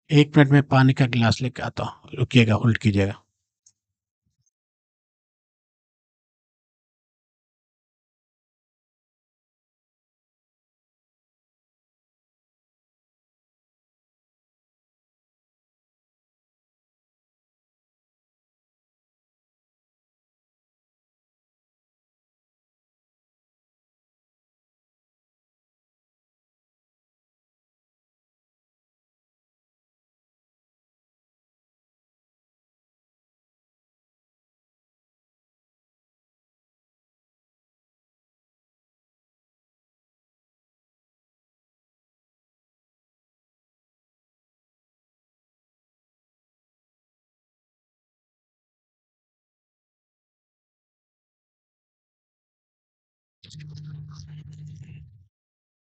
1 मिनट में पानी का गिलास लेके आता हूँ, रुकिएगा, होल्ड कीजिएगा।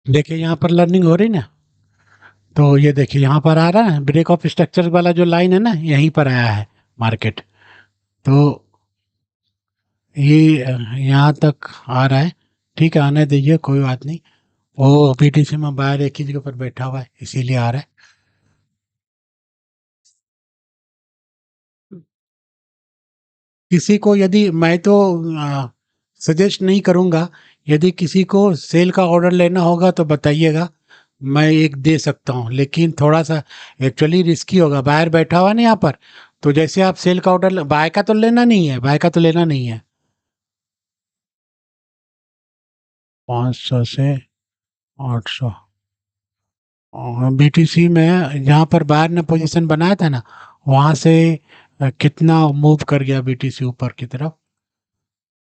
देखिए यहाँ पर लर्निंग हो रही ना, तो ये देखिए यहाँ पर आ रहा है ब्रेक ऑफ स्ट्रक्चर वाला जो लाइन है ना, यहीं पर आया है मार्केट। तो ये यहाँ तक आ रहा है। ठीक है, आने दीजिए, कोई बात नहीं। वो पीटीसी में बाहर एक ही जगह पर बैठा हुआ है इसीलिए आ रहा है। किसी को यदि मैं तो सजेस्ट नहीं करूँगा, यदि किसी को सेल का ऑर्डर लेना होगा तो बताइएगा, मैं एक दे सकता हूँ, लेकिन थोड़ा सा एक्चुअली रिस्की होगा। बाहर बैठा हुआ है ना यहाँ पर, तो जैसे आप सेल का ऑर्डर, बाय का तो लेना नहीं है, बाय का तो लेना नहीं है। 500 से 800 बीटीसी में जहाँ पर बायर ने पोजीशन बनाया था ना, वहाँ से कितना मूव कर गया बीटीसी ऊपर की तरफ।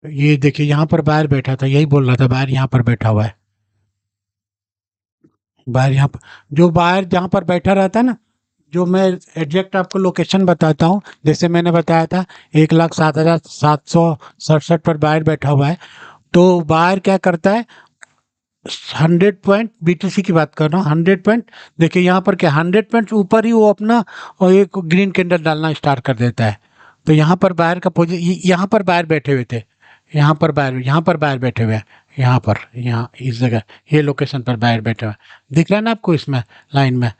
ये देखिए यहाँ पर बायर बैठा था, यही बोल रहा था, बायर यहाँ पर बैठा हुआ है। बायर यहाँ पर, जो बायर जहाँ पर बैठा रहता है ना, जो मैं एग्जैक्ट आपको लोकेशन बताता हूँ, जैसे मैंने बताया था 1,07,767 पर बायर बैठा हुआ है। तो बायर क्या करता है, 100 पॉइंट BTC की बात कर रहा हूँ, 100 पॉइंट। देखिए यहाँ पर क्या, 100 पॉइंट ऊपर ही वो अपना और एक ग्रीन कैंडल डालना स्टार्ट कर देता है। तो यहाँ पर बायर का पोजिशन, यहाँ पर बायर बैठे हुए थे, यहाँ पर बायर बैठे हुए हैं, यहाँ पर, यहाँ इस जगह, ये लोकेशन पर बायर बैठे हुए हैं, दिख रहा है ना आपको इसमें लाइन में।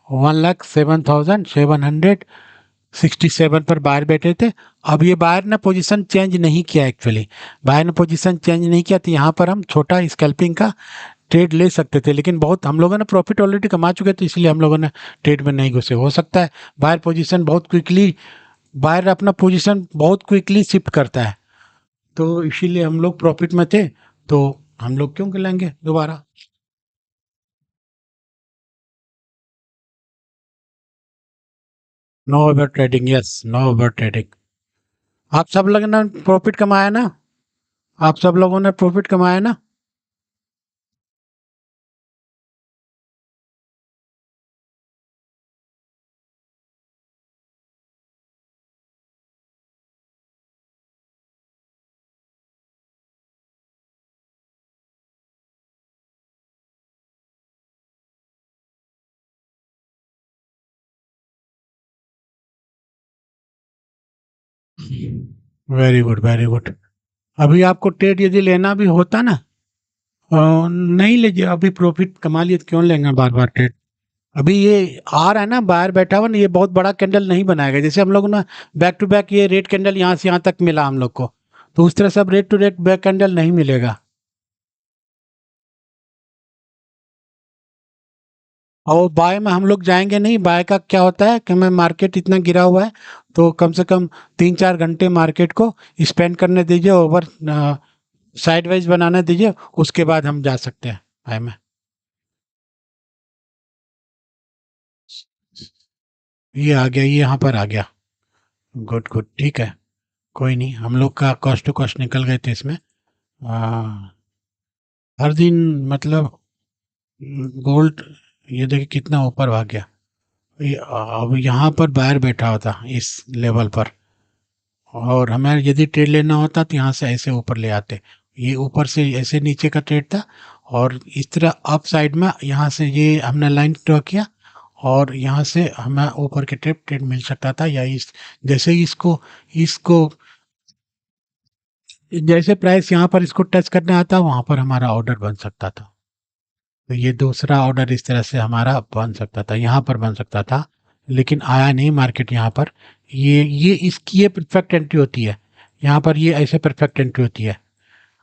1,07,767 पर बाहर बैठे थे। अब ये बाहर ने पोजीशन चेंज नहीं किया, एक्चुअली बाहर ने पोजीशन चेंज नहीं किया, तो यहाँ पर हम छोटा स्कैल्पिंग का ट्रेड ले सकते थे, लेकिन बहुत हम लोगों ने प्रॉफिट ऑलरेडी कमा चुके थे, इसलिए हम लोगों ने ट्रेड में नहीं घुसे। हो सकता है बाहर पोजीशन बहुत क्विकली, बाहर अपना पोजीशन बहुत क्विकली शिफ्ट करता है, तो इसीलिए हम लोग प्रॉफिट में थे, तो हम लोग क्यों लेंगे दोबारा। No over trading, yes, no over trading. आप सब लोगों ने प्रॉफिट कमाया ना, आप सब लोगों ने प्रॉफिट कमाया ना। Very good, very good. अभी आपको ट्रेड यदि लेना भी होता ना, नहीं लीजिए, अभी प्रॉफिट कमा लिए तो क्यों लेंगे बार बार ट्रेड। अभी ये आ रहा है ना, बाहर बैठा हुआ ना, ये बहुत बड़ा कैंडल नहीं बनाएगा, जैसे हम लोग ना बैक टू बैक ये रेड कैंडल यहाँ से यहाँ तक मिला हम लोग को, तो उस तरह से अब red to red back candle नहीं मिलेगा। और बाय में हम लोग जाएंगे नहीं, बाय का क्या होता है कि मैं मार्केट इतना गिरा हुआ है, तो कम से कम 3-4 घंटे मार्केट को स्पेंड करने दीजिए, ओवर साइड वाइज बनाने दीजिए, उसके बाद हम जा सकते हैं बाय में। ये आ गया, ये यहाँ पर आ गया। गुड गुड, ठीक है। कोई नहीं, हम लोग का कॉस्ट टू कॉस्ट निकल गए थे इसमें। आ, हर दिन मतलब गोल्ड, ये देखिए कितना ऊपर भाग गया। अब यहाँ पर बाहर बैठा होता इस लेवल पर, और हमें यदि ट्रेड लेना होता तो यहाँ से ऐसे ऊपर ले आते, ये ऊपर से ऐसे नीचे का ट्रेड था, और इस तरह अप साइड में यहाँ से ये हमने लाइन ड्रॉ किया, और यहाँ से हमें ऊपर के ट्रेड ट्रेड मिल सकता था, या इस जैसे ही इसको इसको जैसे प्राइस यहाँ पर इसको टच करने आता, वहां पर हमारा ऑर्डर बन सकता था। तो ये दूसरा ऑर्डर इस तरह से हमारा बन सकता था, यहाँ पर बन सकता था, लेकिन आया नहीं मार्केट यहाँ पर। ये इसकी ये परफेक्ट एंट्री होती है, यहाँ पर ये ऐसे परफेक्ट एंट्री होती है।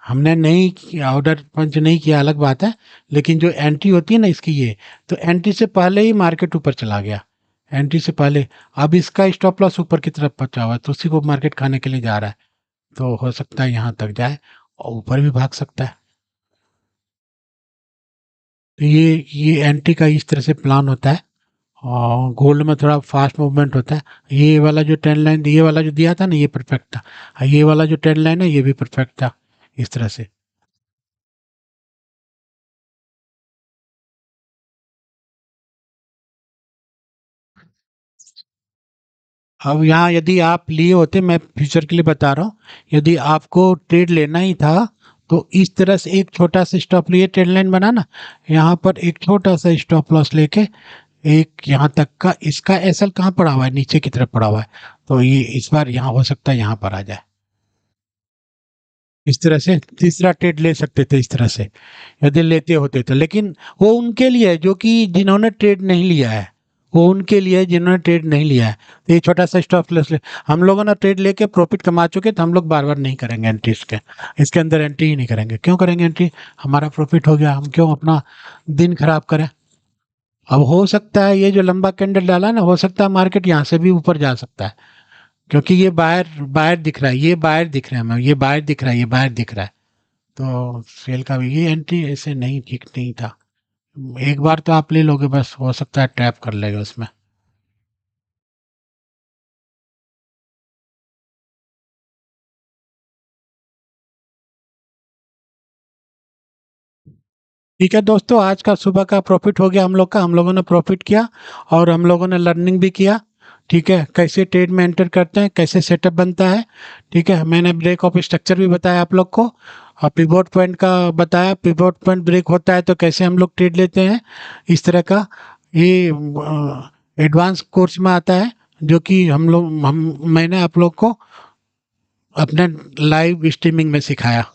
हमने नहीं किया, ऑर्डर पंच नहीं किया अलग बात है, लेकिन जो एंट्री होती है ना इसकी, ये तो एंट्री से पहले ही मार्केट ऊपर चला गया, एंट्री से पहले। अब इसका स्टॉप लॉस ऊपर की तरफ बचा हुआ है, तो उसी को मार्केट खाने के लिए जा रहा है, तो हो सकता है यहाँ तक जाए और ऊपर भी भाग सकता है। तो ये एंट्री का इस तरह से प्लान होता है, और गोल्ड में थोड़ा फास्ट मूवमेंट होता है। ये वाला जो ट्रेंड लाइन, ये वाला जो दिया था ना, ये परफेक्ट था, और ये वाला जो ट्रेंड लाइन है ये भी परफेक्ट था, इस तरह से। अब यहाँ यदि आप लिए होते, मैं फ्यूचर के लिए बता रहा हूँ, यदि आपको ट्रेड लेना ही था, तो इस तरह से एक छोटा सा स्टॉप लिए, ट्रेड लाइन बनाना, यहाँ पर एक छोटा सा स्टॉप लॉस लेके, एक यहाँ तक का, इसका एसएल कहाँ पड़ा हुआ है, नीचे की तरफ पड़ा हुआ है, तो ये इस बार यहाँ हो सकता है यहाँ पर आ जाए। इस तरह से तीसरा ट्रेड ले सकते थे, इस तरह से यदि लेते होते तो, लेकिन वो उनके लिए है जो कि जिन्होंने ट्रेड नहीं लिया है, वो उनके लिए है जिन्होंने ट्रेड नहीं लिया है। तो ये छोटा सा स्टॉप लॉस ले, हम लोगों ने ट्रेड लेके प्रॉफिट कमा चुके, तो हम लोग बार बार नहीं करेंगे एंट्री इसके, इसके अंदर एंट्री ही नहीं करेंगे। क्यों करेंगे एंट्री, हमारा प्रॉफिट हो गया, हम क्यों अपना दिन खराब करें। अब हो सकता है ये जो लंबा कैंडल डाला ना, हो सकता है मार्केट यहाँ से भी ऊपर जा सकता है, क्योंकि ये बायर बायर दिख रहा है, ये बायर दिख रहा है, हमें ये बायर दिख रहा है, ये बायर दिख रहा है। तो सेल का भी ये एंट्री ऐसे नहीं, ठीक नहीं था। एक बार तो आप ले लोगे बस, हो सकता है ट्रैप कर लेगा उसमें। ठीक है दोस्तों, आज का सुबह का प्रॉफिट हो गया हम लोग का, हम लोगों ने प्रॉफिट किया और हम लोगों ने लर्निंग भी किया। ठीक है, कैसे ट्रेड में एंटर करते हैं, कैसे सेटअप बनता है। ठीक है, मैंने ब्रेक ऑफ स्ट्रक्चर भी बताया आप लोग को और पिवोट पॉइंट का बताया, पिवोट पॉइंट ब्रेक होता है तो कैसे हम लोग ट्रेड लेते हैं इस तरह का। ये एडवांस कोर्स में आता है जो कि हम मैंने आप लोग को अपने लाइव स्ट्रीमिंग में सिखाया।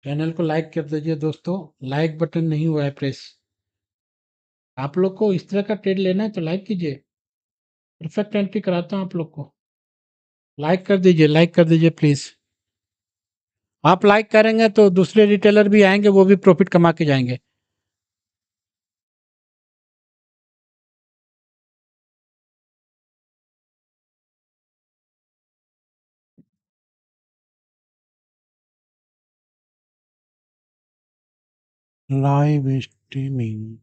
चैनल को लाइक कर दीजिए दोस्तों, लाइक बटन नहीं हुआ है प्रेस। आप लोग को इस तरह का ट्रेड लेना है तो लाइक कीजिए, परफेक्ट एंट्री कराता हूँ आप लोग को। लाइक कर दीजिए, लाइक कर दीजिए प्लीज। आप लाइक करेंगे तो दूसरे रिटेलर भी आएंगे, वो भी प्रॉफिट कमा के जाएंगे। Live streaming.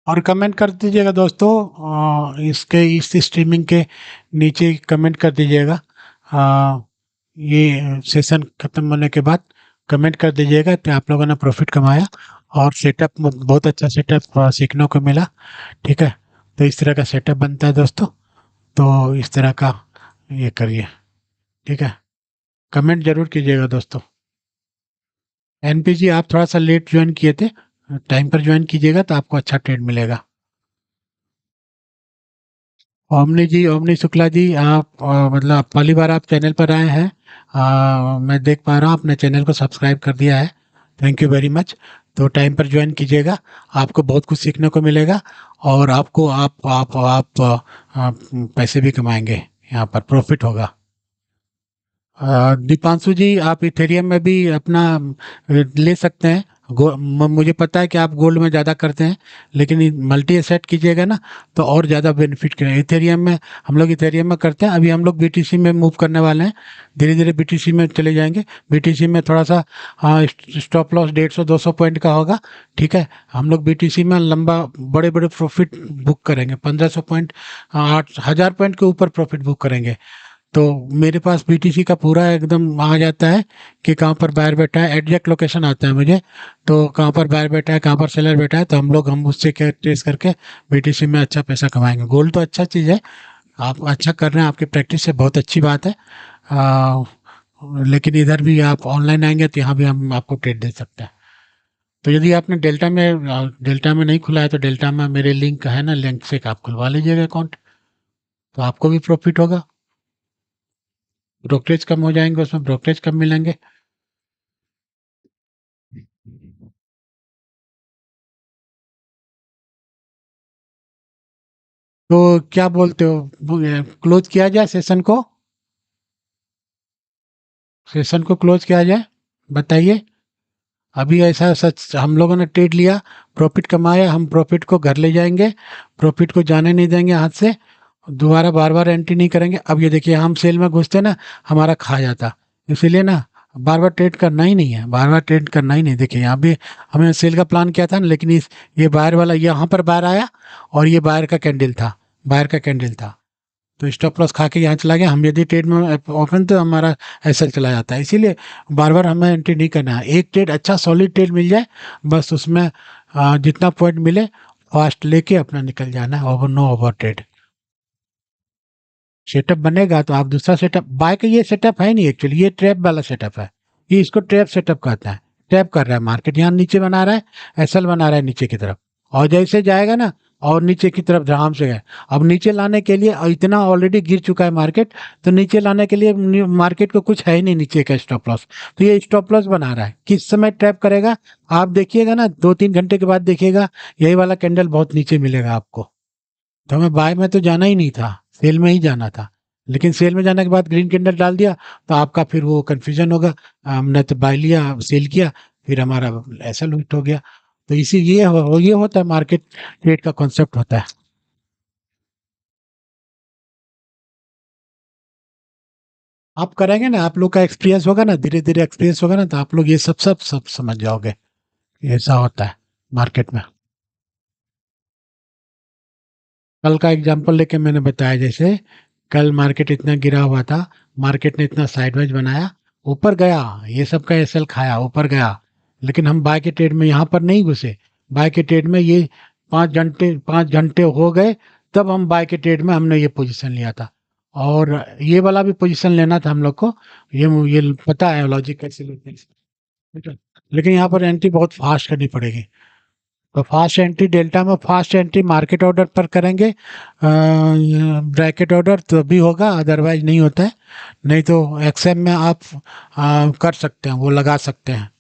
और कमेंट कर दीजिएगा दोस्तों, इसके इस स्ट्रीमिंग के नीचे कमेंट कर दीजिएगा। ये सेशन खत्म होने के बाद कमेंट कर दीजिएगा कि आप लोगों ने प्रॉफिट कमाया और सेटअप बहुत अच्छा सेटअप सीखने को मिला। ठीक है, तो इस तरह का सेटअप बनता है दोस्तों, तो इस तरह का ये करिए। ठीक है, कमेंट जरूर कीजिएगा दोस्तों। एनपीजी आप थोड़ा सा लेट ज्वाइन किए थे, टाइम पर ज्वाइन कीजिएगा तो आपको अच्छा ट्रेड मिलेगा। ओमनी जी, ओमनी शुक्ला जी, आप मतलब पहली बार आप चैनल पर आए हैं। मैं देख पा रहा हूँ आपने चैनल को सब्सक्राइब कर दिया है, थैंक यू वेरी मच। तो टाइम पर ज्वाइन कीजिएगा, आपको बहुत कुछ सीखने को मिलेगा और आपको आप पैसे भी कमाएंगे, यहाँ पर प्रॉफिट होगा। दीपांशु जी, आप इथेरियम में भी अपना ले सकते हैं। मुझे पता है कि आप गोल्ड में ज़्यादा करते हैं, लेकिन मल्टी एसेट कीजिएगा ना तो और ज़्यादा बेनिफिट करें। इथेरियम में हम लोग इथेरियम में करते हैं, अभी हम लोग बीटीसी में मूव करने वाले हैं, धीरे धीरे बीटीसी में चले जाएंगे। बीटीसी में थोड़ा सा स्टॉप लॉस 150-200 पॉइंट का होगा। ठीक है, हम लोग बीटीसी में लंबा बड़े बड़े प्रॉफिट बुक करेंगे, 1500 पॉइंट, 8000 पॉइंट के ऊपर प्रॉफिट बुक करेंगे। तो मेरे पास बीटीसी का पूरा एकदम आ जाता है कि कहाँ पर बायर बैठा है, एग्जैक्ट लोकेशन आता है मुझे। तो कहाँ पर बायर बैठा है, कहाँ पर सेलर बैठा है, तो हम उससे क्या ट्रेस करके बीटीसी में अच्छा पैसा कमाएंगे। गोल्ड तो अच्छा चीज़ है, आप अच्छा कर रहे हैं, आपकी प्रैक्टिस से बहुत अच्छी बात है। आ, लेकिन इधर भी आप ऑनलाइन आएंगे तो यहाँ भी हम आपको ट्रेड दे सकते हैं। तो यदि आपने डेल्टा में नहीं खुला है तो डेल्टा में मेरे लिंक है ना, लिंक से आप खुलवा लीजिएगा अकाउंट, तो आपको भी प्रॉफिट होगा। ब्रोकरेज कम हो जाएंगे, उसमें ब्रोकरेज कम मिलेंगे। तो क्या बोलते हो, क्लोज किया जाए सेशन को? सेशन को क्लोज किया जाए, बताइए। अभी ऐसा सच हम लोगों ने ट्रेड लिया, प्रॉफिट कमाया, हम प्रॉफिट को घर ले जाएंगे, प्रॉफिट को जाने नहीं देंगे हाथ से, दोबारा बार बार एंट्री नहीं करेंगे। अब ये देखिए, हम सेल में घुसते ना, हमारा खा जाता, इसीलिए ना बार बार ट्रेड करना ही नहीं है, बार बार ट्रेड करना ही नहीं। देखिए यहाँ भी हमने सेल का प्लान किया था ना, लेकिन इस ये बायर वाला यहाँ पर बायर आया और ये बायर का कैंडल था, बायर का कैंडल था, तो स्टॉप लॉस खा के यहाँ चला गया। हम यदि ट्रेड में ओपन तो हमारा ऐसा चला जाता है, इसीलिए बार बार हमें एंट्री नहीं करना है। एक ट्रेड अच्छा सॉलिड ट्रेड मिल जाए, बस उसमें जितना पॉइंट मिले फास्ट लेके अपना निकल जाना है, over no over trade. Setup बनेगा तो आप दूसरा सेटअप बाय का, ये सेटअप है नहीं एक्चुअली, ये ट्रैप वाला सेटअप है, ये इसको ट्रैप सेटअप कहता है। ट्रैप कर रहा है मार्केट, यहाँ नीचे बना रहा है, एसएल बना रहा है नीचे की तरफ, और जैसे जाएगा ना और नीचे की तरफ आराम से गए। अब नीचे लाने के लिए इतना ऑलरेडी गिर चुका है मार्केट, तो नीचे लाने के लिए मार्केट को कुछ है ही नहीं नीचे का स्टॉप लॉस। तो ये स्टॉप लॉस बना रहा है, किस समय ट्रैप करेगा आप देखिएगा ना, 2-3 घंटे के बाद देखिएगा यही वाला कैंडल बहुत नीचे मिलेगा आपको। तो हमें बाय में तो जाना ही नहीं था, सेल में ही जाना था। लेकिन सेल में जाने के बाद ग्रीन कैंडल डाल दिया, तो आपका फिर वो कंफ्यूजन होगा, हमने तो बाय लिया सेल किया, फिर हमारा ऐसा लूट हो गया। तो इसी ये होता है, मार्केट ट्रेड का कॉन्सेप्ट होता है। आप करेंगे ना, आप लोग का एक्सपीरियंस होगा ना, धीरे धीरे एक्सपीरियंस होगा ना, तो आप लोग ये सब समझ जाओगे। ऐसा होता है मार्केट में। कल का एग्जांपल लेके मैंने बताया, जैसे कल मार्केट इतना गिरा हुआ था, मार्केट ने इतना साइडवेज बनाया, ऊपर गया, ये सब का एसएल खाया, ऊपर गया, लेकिन हम बाय के ट्रेड में यहाँ पर नहीं घुसे। बाय के ट्रेड में ये 5 घंटे हो गए, तब हम बाय के ट्रेड में हमने ये पोजीशन लिया था। और ये वाला भी पोजीशन लेना था हम लोग को, ये पता है लॉजिक कैसे लेते हैं, ठीक है? लेकिन यहाँ पर एंट्री बहुत फास्ट करनी पड़ेगी। तो फास्ट एंट्री डेल्टा में, फास्ट एंट्री मार्केट ऑर्डर पर करेंगे, ब्रैकेट ऑर्डर तो भी होगा, अदरवाइज नहीं होता है। नहीं तो एक्सएम में आप कर सकते हैं, वो लगा सकते हैं।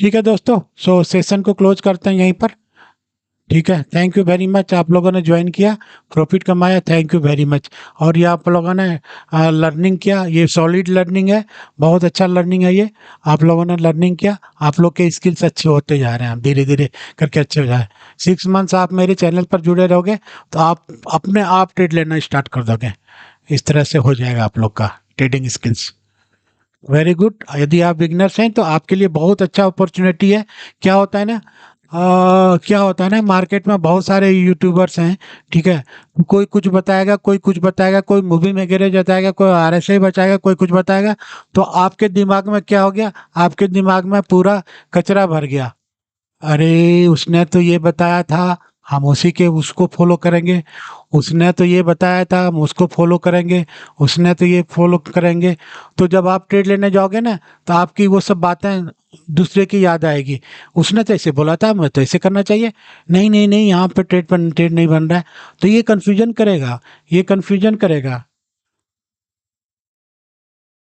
ठीक है दोस्तों, सो सेशन को क्लोज करते हैं यहीं पर। ठीक है, थैंक यू वेरी मच, आप लोगों ने ज्वाइन किया, प्रॉफिट कमाया, थैंक यू वेरी मच। और ये आप लोगों ने लर्निंग किया, ये सॉलिड लर्निंग है, बहुत अच्छा लर्निंग है ये। आप लोगों ने लर्निंग किया, आप लोग के स्किल्स अच्छे होते जा रहे हैं, धीरे धीरे करके अच्छे हो जाए। 6 मंथ्स आप मेरे चैनल पर जुड़े रहोगे, तो आप अपने आप ट्रेड लेना स्टार्ट कर दोगे। इस तरह से हो जाएगा आप लोग का ट्रेडिंग स्किल्स। Very good. यदि आप बिगनर्स हैं तो आपके लिए बहुत अच्छा अपॉर्चुनिटी है। क्या होता है ना, क्या होता है ना, मार्केट में बहुत सारे यूट्यूबर्स हैं, ठीक है? कोई कुछ बताएगा, कोई कुछ बताएगा, कोई मूवी में गिरे बताएगा, कोई आरएसआई बताएगा, कोई कुछ बताएगा। तो आपके दिमाग में क्या हो गया, आपके दिमाग में पूरा कचरा भर गया। अरे उसने तो ये बताया था, हम उसी के उसको फॉलो करेंगे। उसने तो ये बताया था, हम उसको फॉलो करेंगे। उसने तो ये फॉलो करेंगे। तो जब आप ट्रेड लेने जाओगे ना, तो आपकी वो सब बातें दूसरे की याद आएगी। उसने तो ऐसे बोला था, मैं तो ऐसे करना चाहिए। नहीं नहीं नहीं, यहाँ पे ट्रेड नहीं बन रहा है। तो ये कन्फ्यूजन करेगा, ये कन्फ्यूजन करेगा,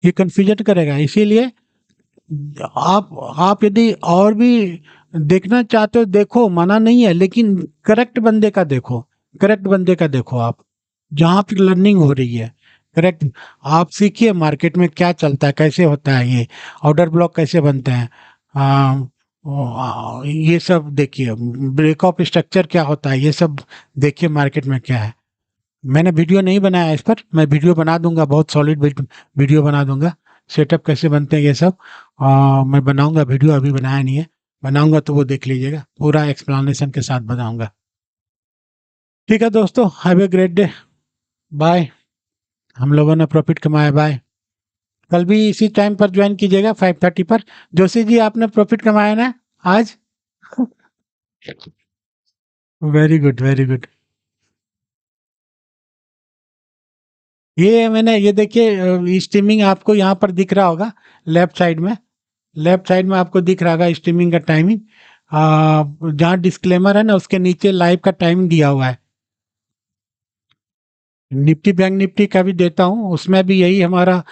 ये कन्फ्यूजन करेगा। इसीलिए आप यदि और भी देखना चाहते हो देखो, मना नहीं है, लेकिन करेक्ट बंदे का देखो, करेक्ट बंदे का देखो आप, जहाँ पे लर्निंग हो रही है। करेक्ट, आप सीखिए मार्केट में क्या चलता है, कैसे होता है, ये ऑर्डर ब्लॉक कैसे बनते हैं, ये सब देखिए, ब्रेक ऑफ स्ट्रक्चर क्या होता है, ये सब देखिए मार्केट में क्या है। मैंने वीडियो नहीं बनाया इस पर, मैं वीडियो बना दूंगा, बहुत सॉलिड वीडियो बना दूंगा, सेटअप कैसे बनते हैं ये सब। मैं बनाऊंगा वीडियो, अभी बनाया नहीं है, बनाऊंगा तो वो देख लीजिएगा, पूरा एक्सप्लेनेशन के साथ बनाऊंगा। ठीक है दोस्तों, have a great day, bye. हम लोगों ने प्रॉफिट कमाया, बाय। कल भी इसी टाइम पर ज्वाइन कीजिएगा, 5:30 पर। जोशी जी, आपने प्रॉफिट कमाया ना आज? Very good, very good. ये मैंने, ये देखिए स्ट्रीमिंग आपको यहाँ पर दिख रहा होगा, लेफ्ट साइड में, लेफ्ट साइड में आपको दिख रहा होगा स्ट्रीमिंग का टाइमिंग। जहाँ डिस्क्लेमर है ना, उसके नीचे लाइव का टाइमिंग दिया हुआ है। निफ्टी बैंक निफ्टी का भी देता हूँ, उसमें भी यही हमारा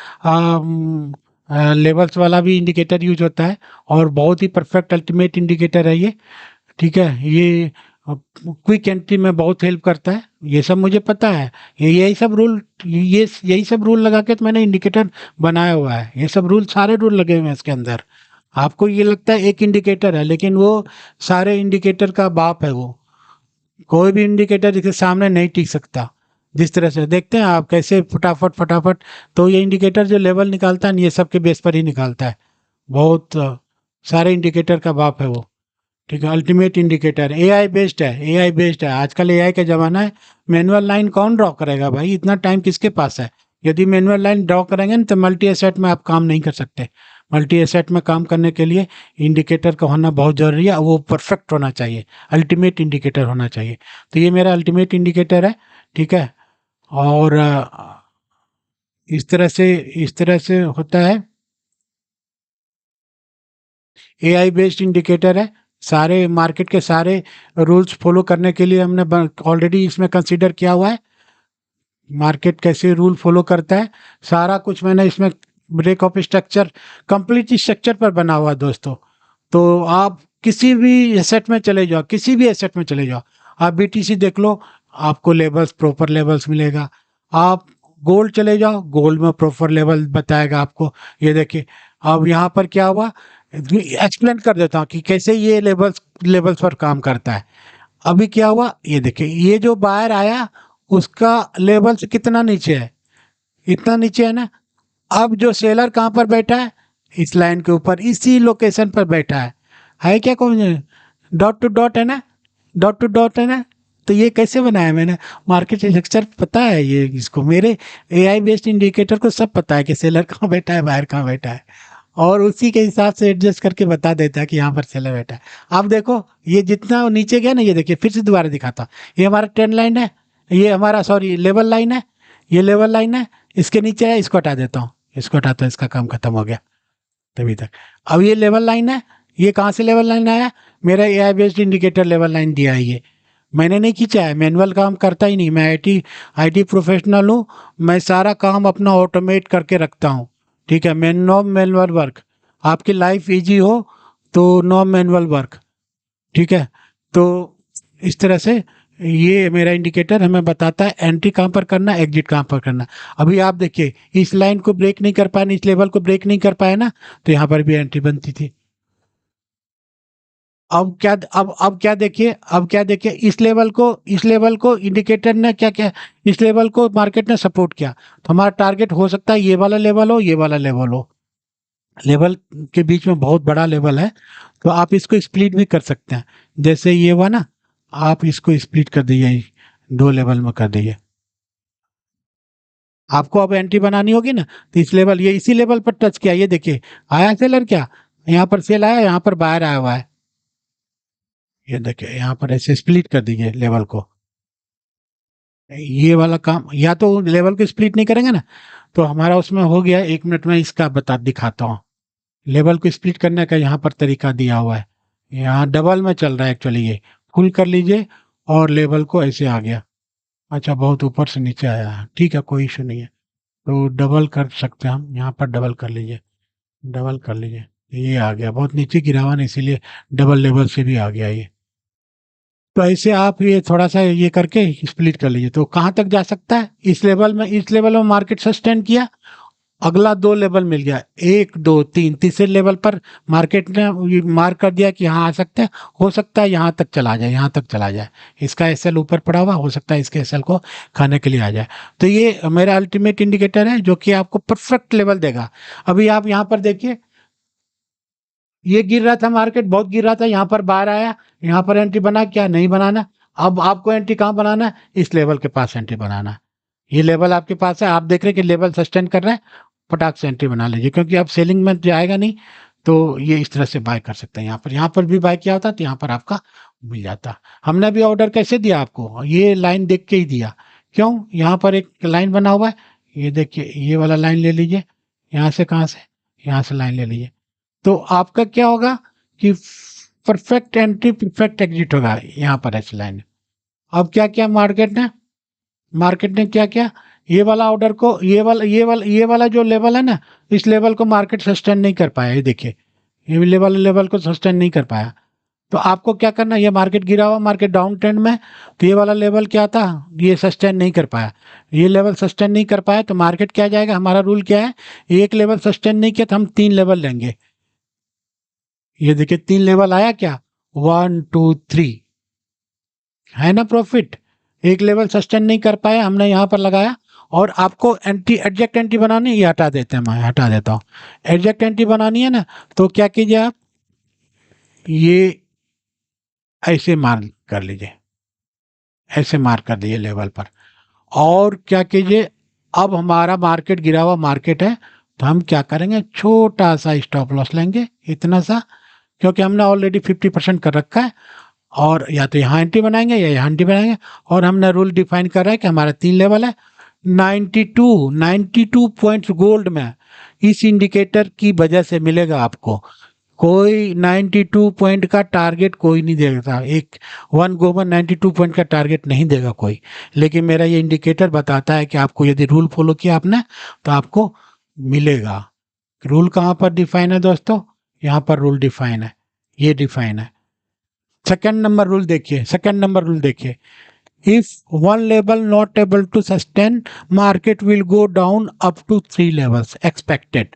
लेवल्स वाला भी इंडिकेटर यूज होता है, और बहुत ही परफेक्ट अल्टीमेट इंडिकेटर है ये। ठीक है, ये क्विक एंट्री में बहुत हेल्प करता है, ये सब मुझे पता है। यही सब रूल, ये यही सब रूल लगा के तो मैंने इंडिकेटर बनाया हुआ है, ये सब रूल, सारे रूल लगे हुए हैं इसके अंदर। आपको ये लगता है एक इंडिकेटर है, लेकिन वो सारे इंडिकेटर का बाप है वो। कोई भी इंडिकेटर इसके सामने नहीं टिक सकता। जिस तरह से देखते हैं आप कैसे फटाफट फटाफट, तो ये इंडिकेटर जो लेवल निकालता है ना, ये सब के बेस पर ही निकालता है। बहुत सारे इंडिकेटर का बाप है वो। ठीक है, अल्टीमेट इंडिकेटर, एआई बेस्ड है, एआई बेस्ड है, आजकल एआई का जमाना है। मैनुअल लाइन कौन ड्रॉ करेगा भाई, इतना टाइम किसके पास है? यदि मैनुअल लाइन ड्रॉ करेंगे ना, तो मल्टी एसेट में आप काम नहीं कर सकते। मल्टी एसेट में काम करने के लिए इंडिकेटर का होना बहुत जरूरी है, वो परफेक्ट होना चाहिए, अल्टीमेट इंडिकेटर होना चाहिए। तो ये मेरा अल्टीमेट इंडिकेटर है, ठीक है। और इस तरह से, इस तरह से होता है, एआई बेस्ड इंडिकेटर है। सारे मार्केट के सारे रूल्स फॉलो करने के लिए हमने ऑलरेडी इसमें कंसीडर किया हुआ है। मार्केट कैसे रूल फॉलो करता है, सारा कुछ मैंने इसमें break of structure complete structure पर बना हुआ है दोस्तों। तो आप किसी भी एसेट में चले जाओ, किसी भी एसेट में चले जाओ, आप बीटीसी देख लो, आपको लेवल्स प्रॉपर लेवल्स मिलेगा। आप गोल्ड चले जाओ, गोल्ड में प्रॉपर लेवल बताएगा आपको। ये देखिए अब यहाँ पर क्या हुआ, एक्सप्लेन कर देता हूँ कि कैसे ये लेवल्स लेवल्स पर काम करता है। अभी क्या हुआ, ये देखिए ये जो बाहर आया उसका लेवल से कितना नीचे है, इतना नीचे है ना। अब जो सेलर कहाँ पर बैठा है, इस लाइन के ऊपर इसी लोकेशन पर बैठा है क्या कौन, डॉट टू डॉट है ना, डॉट टू डॉट है ना। तो ये कैसे बनाया मैंने, मार्केट स्ट्रक्चर पता है ये इसको, मेरे एआई बेस्ड इंडिकेटर को सब पता है कि सेलर कहाँ बैठा है, बाहर कहाँ बैठा है, और उसी के हिसाब से एडजस्ट करके बता देता है कि यहाँ पर सेलर बैठा है। आप देखो ये जितना नीचे गया ना, ये देखिए फिर से दोबारा दिखाता हूँ, ये हमारा ट्रेंड लाइन है, ये हमारा सॉरी लेवल लाइन है, ये लेवल लाइन है, इसके नीचे है, इसको हटा देता हूँ, इसको हटाता हूँ, इसका काम खत्म हो गया तभी तक। अब ये लेवल लाइन है, ये कहाँ से लेवल लाइन आया, मेरा AI based indicator level line दिया है, ये मैंने नहीं खींचा है, मैनुअल काम करता ही नहीं, मैं आईटी प्रोफेशनल हूँ, मैं सारा काम अपना ऑटोमेट करके रखता हूँ। ठीक है, नो मैनुअल वर्क, आपकी लाइफ इजी हो तो नो मैनुअल वर्क। ठीक है, तो इस तरह से ये मेरा इंडिकेटर हमें बताता है एंट्री कहाँ पर करना, एग्जिट कहाँ पर करना। अभी आप देखिए इस लाइन को ब्रेक नहीं कर पाए, इस लेवल को ब्रेक नहीं कर पाए ना, तो यहाँ पर भी एंट्री बनती थी। अब क्या देखिए, अब क्या देखिए, इस लेवल को इंडिकेटर ने क्या किया, इस लेवल को मार्केट ने सपोर्ट किया। तो हमारा टारगेट हो सकता है ये वाला लेवल हो, ये वाला लेवल हो, लेवल के बीच में बहुत बड़ा लेवल है, तो आप इसको स्प्लिट भी कर सकते हैं। जैसे ये हुआ ना, आप इसको स्प्लिट कर दीजिए, दो लेवल में कर दीजिए। आपको अब एंट्री बनानी होगी ना, तो इस लेवल, ये इसी लेवल पर टच किया, ये देखिए आया सेलर क्या, यहाँ पर सेल आया, यहाँ पर बाहर आया हुआ है, ये देखिए यहाँ पर ऐसे स्प्लिट कर दीजिए लेवल को। ये वाला काम, या तो लेवल को स्प्लिट नहीं करेंगे ना, तो हमारा उसमें हो गया। 1 मिनट में इसका बता दिखाता हूँ, लेवल को स्प्लिट करने का यहाँ पर तरीका दिया हुआ है। यहाँ डबल में चल रहा है एक्चुअली, ये फुल कर लीजिए और लेवल को ऐसे आ गया। अच्छा बहुत ऊपर से नीचे आया है, ठीक है कोई इशू नहीं है, तो डबल कर सकते हैं हम, यहाँ पर डबल कर लीजिए, डबल कर लीजिए, ये आ गया, बहुत नीचे गिरा हुआ ना इसीलिए डबल लेवल से भी आ गया ये। तो ऐसे आप ये थोड़ा सा ये करके स्प्लिट कर लीजिए, तो कहाँ तक जा सकता है, इस लेवल में मार्केट सस्टेन किया, अगला 2 लेवल मिल गया, 1 2 3, तीसरे लेवल पर मार्केट ने मार्क कर दिया कि यहाँ आ सकते हैं, हो सकता है यहाँ तक चला जाए, यहाँ तक चला जाए, इसका एसएल ऊपर पड़ा हुआ, हो सकता है इसके एसएल को खाने के लिए आ जाए। तो ये मेरा अल्टीमेट इंडिकेटर है जो कि आपको परफेक्ट लेवल देगा। अभी आप यहाँ पर देखिए, ये गिर रहा था, मार्केट बहुत गिर रहा था, यहाँ पर बाहर आया, यहाँ पर एंट्री बना, क्या नहीं बनाना। अब आपको एंट्री कहाँ बनाना है, इस लेवल के पास एंट्री बनाना है। ये लेवल आपके पास है, आप देख रहे हैं कि लेवल सस्टेन कर रहे हैं, फटाक से एंट्री बना लीजिए, क्योंकि अब सेलिंग में जाएगा नहीं, तो ये इस तरह से बाय कर सकते हैं। यहाँ पर भी बाय किया होता तो यहाँ पर आपका मिल जाता। हमने अभी ऑर्डर कैसे दिया आपको, ये लाइन देख के ही दिया, क्यों, यहाँ पर एक लाइन बना हुआ है, ये देखिए ये वाला लाइन ले लीजिए, यहाँ से कहाँ से, यहाँ से लाइन ले लीजिए, तो आपका क्या होगा कि परफेक्ट एंट्री परफेक्ट एग्जिट होगा यहाँ पर ऐसी लाइन। अब क्या क्या मार्केट ने क्या क्या, ये वाला ऑर्डर को, ये वाला जो लेवल है ना, इस लेवल को मार्केट सस्टेन नहीं कर पाया, ये देखिए ये लेवल को सस्टेन नहीं कर पाया। तो आपको क्या करना, ये मार्केट गिरा हुआ, मार्केट डाउन ट्रेंड में, तो ये वाला लेवल क्या था, ये सस्टेन नहीं कर पाया, ये लेवल सस्टेन नहीं कर पाया, तो मार्केट क्या जाएगा, हमारा रूल क्या है, एक लेवल सस्टेन नहीं किया तो हम 3 लेवल लेंगे। ये देखिए 3 लेवल आया क्या, 1 2 3, है ना प्रॉफिट। एक लेवल सस्टेन नहीं कर पाया, हमने यहाँ पर लगाया, और आपको एंटी एडजेक्ट एंट्री बनानी है, ये हटा देते हैं, मैं हटा देता हूँ। एडजेक्ट एंट्री बनानी है ना, तो क्या कीजिए आप, ये ऐसे मार्क कर लीजिए, ऐसे मार्क कर दीजिए लेवल पर, और क्या कीजिए, अब हमारा मार्केट गिरा हुआ मार्केट है, तो हम क्या करेंगे, छोटा सा स्टॉप लॉस लेंगे, इतना सा, क्योंकि हमने ऑलरेडी 50% कर रखा है, और या तो यहाँ एंट्री बनाएंगे या यहाँ एंट्री बनाएंगे, और हमने रूल डिफाइन कर रहा है कि हमारा 3 लेवल है। 92 पॉइंट्स गोल्ड में इस इंडिकेटर की वजह से मिलेगा आपको, कोई 92 पॉइंट का टारगेट कोई नहीं देगा, एक वन गोबर 92 पॉइंट का टारगेट नहीं देगा कोई। लेकिन मेरा ये इंडिकेटर बताता है कि आपको यदि रूल फॉलो किया आपने तो आपको मिलेगा। रूल कहाँ पर डिफाइन है दोस्तों? यहाँ पर रूल डिफाइन है, ये डिफाइन है। सेकंड नंबर रूल देखिए, सेकंड नंबर रूल देखिए, if one level not able to sustain market will go down up to 3 levels expected.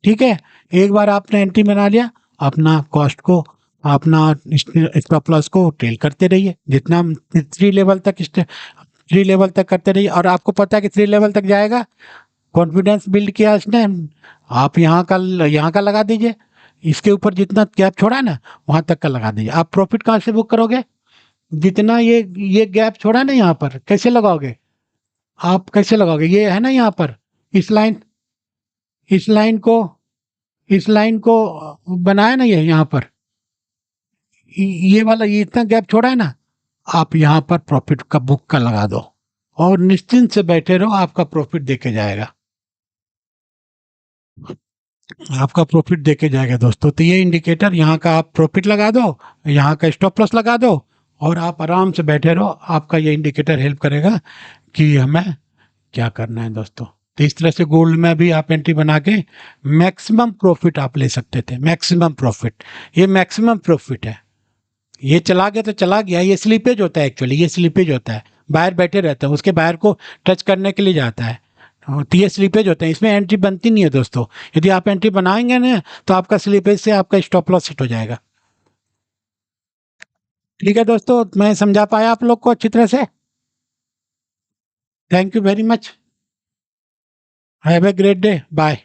ठीक है, एक बार आपने एंट्री बना लिया, अपना कॉस्ट को, अपना स्टॉप लॉस को टेल करते रहिए, जितना 3 लेवल तक 3 लेवल तक करते रहिए। और आपको पता है कि 3 लेवल तक जाएगा, कॉन्फिडेंस बिल्ड किया इसने, आप यहाँ का लगा दीजिए, इसके ऊपर जितना गैप छोड़ा है ना वहां तक का लगा दीजिए। आप प्रॉफिट कहाँ से बुक करोगे? जितना ये गैप छोड़ा है ना यहाँ पर, कैसे लगाओगे आप? कैसे लगाओगे? ये है ना यहाँ पर, इस लाइन, इस लाइन को, इस लाइन को बनाया ना ये यहाँ पर, ये वाला, ये इतना गैप छोड़ा है ना, आप यहाँ पर प्रॉफिट का बुक का लगा दो और निश्चिंत से बैठे रहो, आपका प्रॉफिट देके जाएगा, आपका प्रॉफिट देके जाएगा दोस्तों। तो ये इंडिकेटर, यहाँ का आप प्रॉफिट लगा दो, यहाँ का स्टॉप लॉस लगा दो और आप आराम से बैठे रहो। आपका ये इंडिकेटर हेल्प करेगा कि हमें क्या करना है दोस्तों। तो इस तरह से गोल्ड में भी आप एंट्री बना के मैक्सिमम प्रॉफिट आप ले सकते थे, मैक्सिमम प्रॉफिट। ये मैक्सिमम प्रॉफिट है, ये चला गया तो चला गया, ये स्लीपेज होता है एक्चुअली, ये स्लीपेज होता है, बाहर बैठे रहते हैं, उसके बाहर को टच करने के लिए जाता है, तो ये स्लीपेज होते हैं, इसमें एंट्री बनती नहीं है दोस्तों। यदि आप एंट्री बनाएंगे ना तो आपका स्लीपेज से आपका स्टॉप लॉस हिट हो जाएगा। ठीक है दोस्तों, मैं समझा पाया आप लोग को अच्छी तरह से? Thank you very much, have a great day, bye.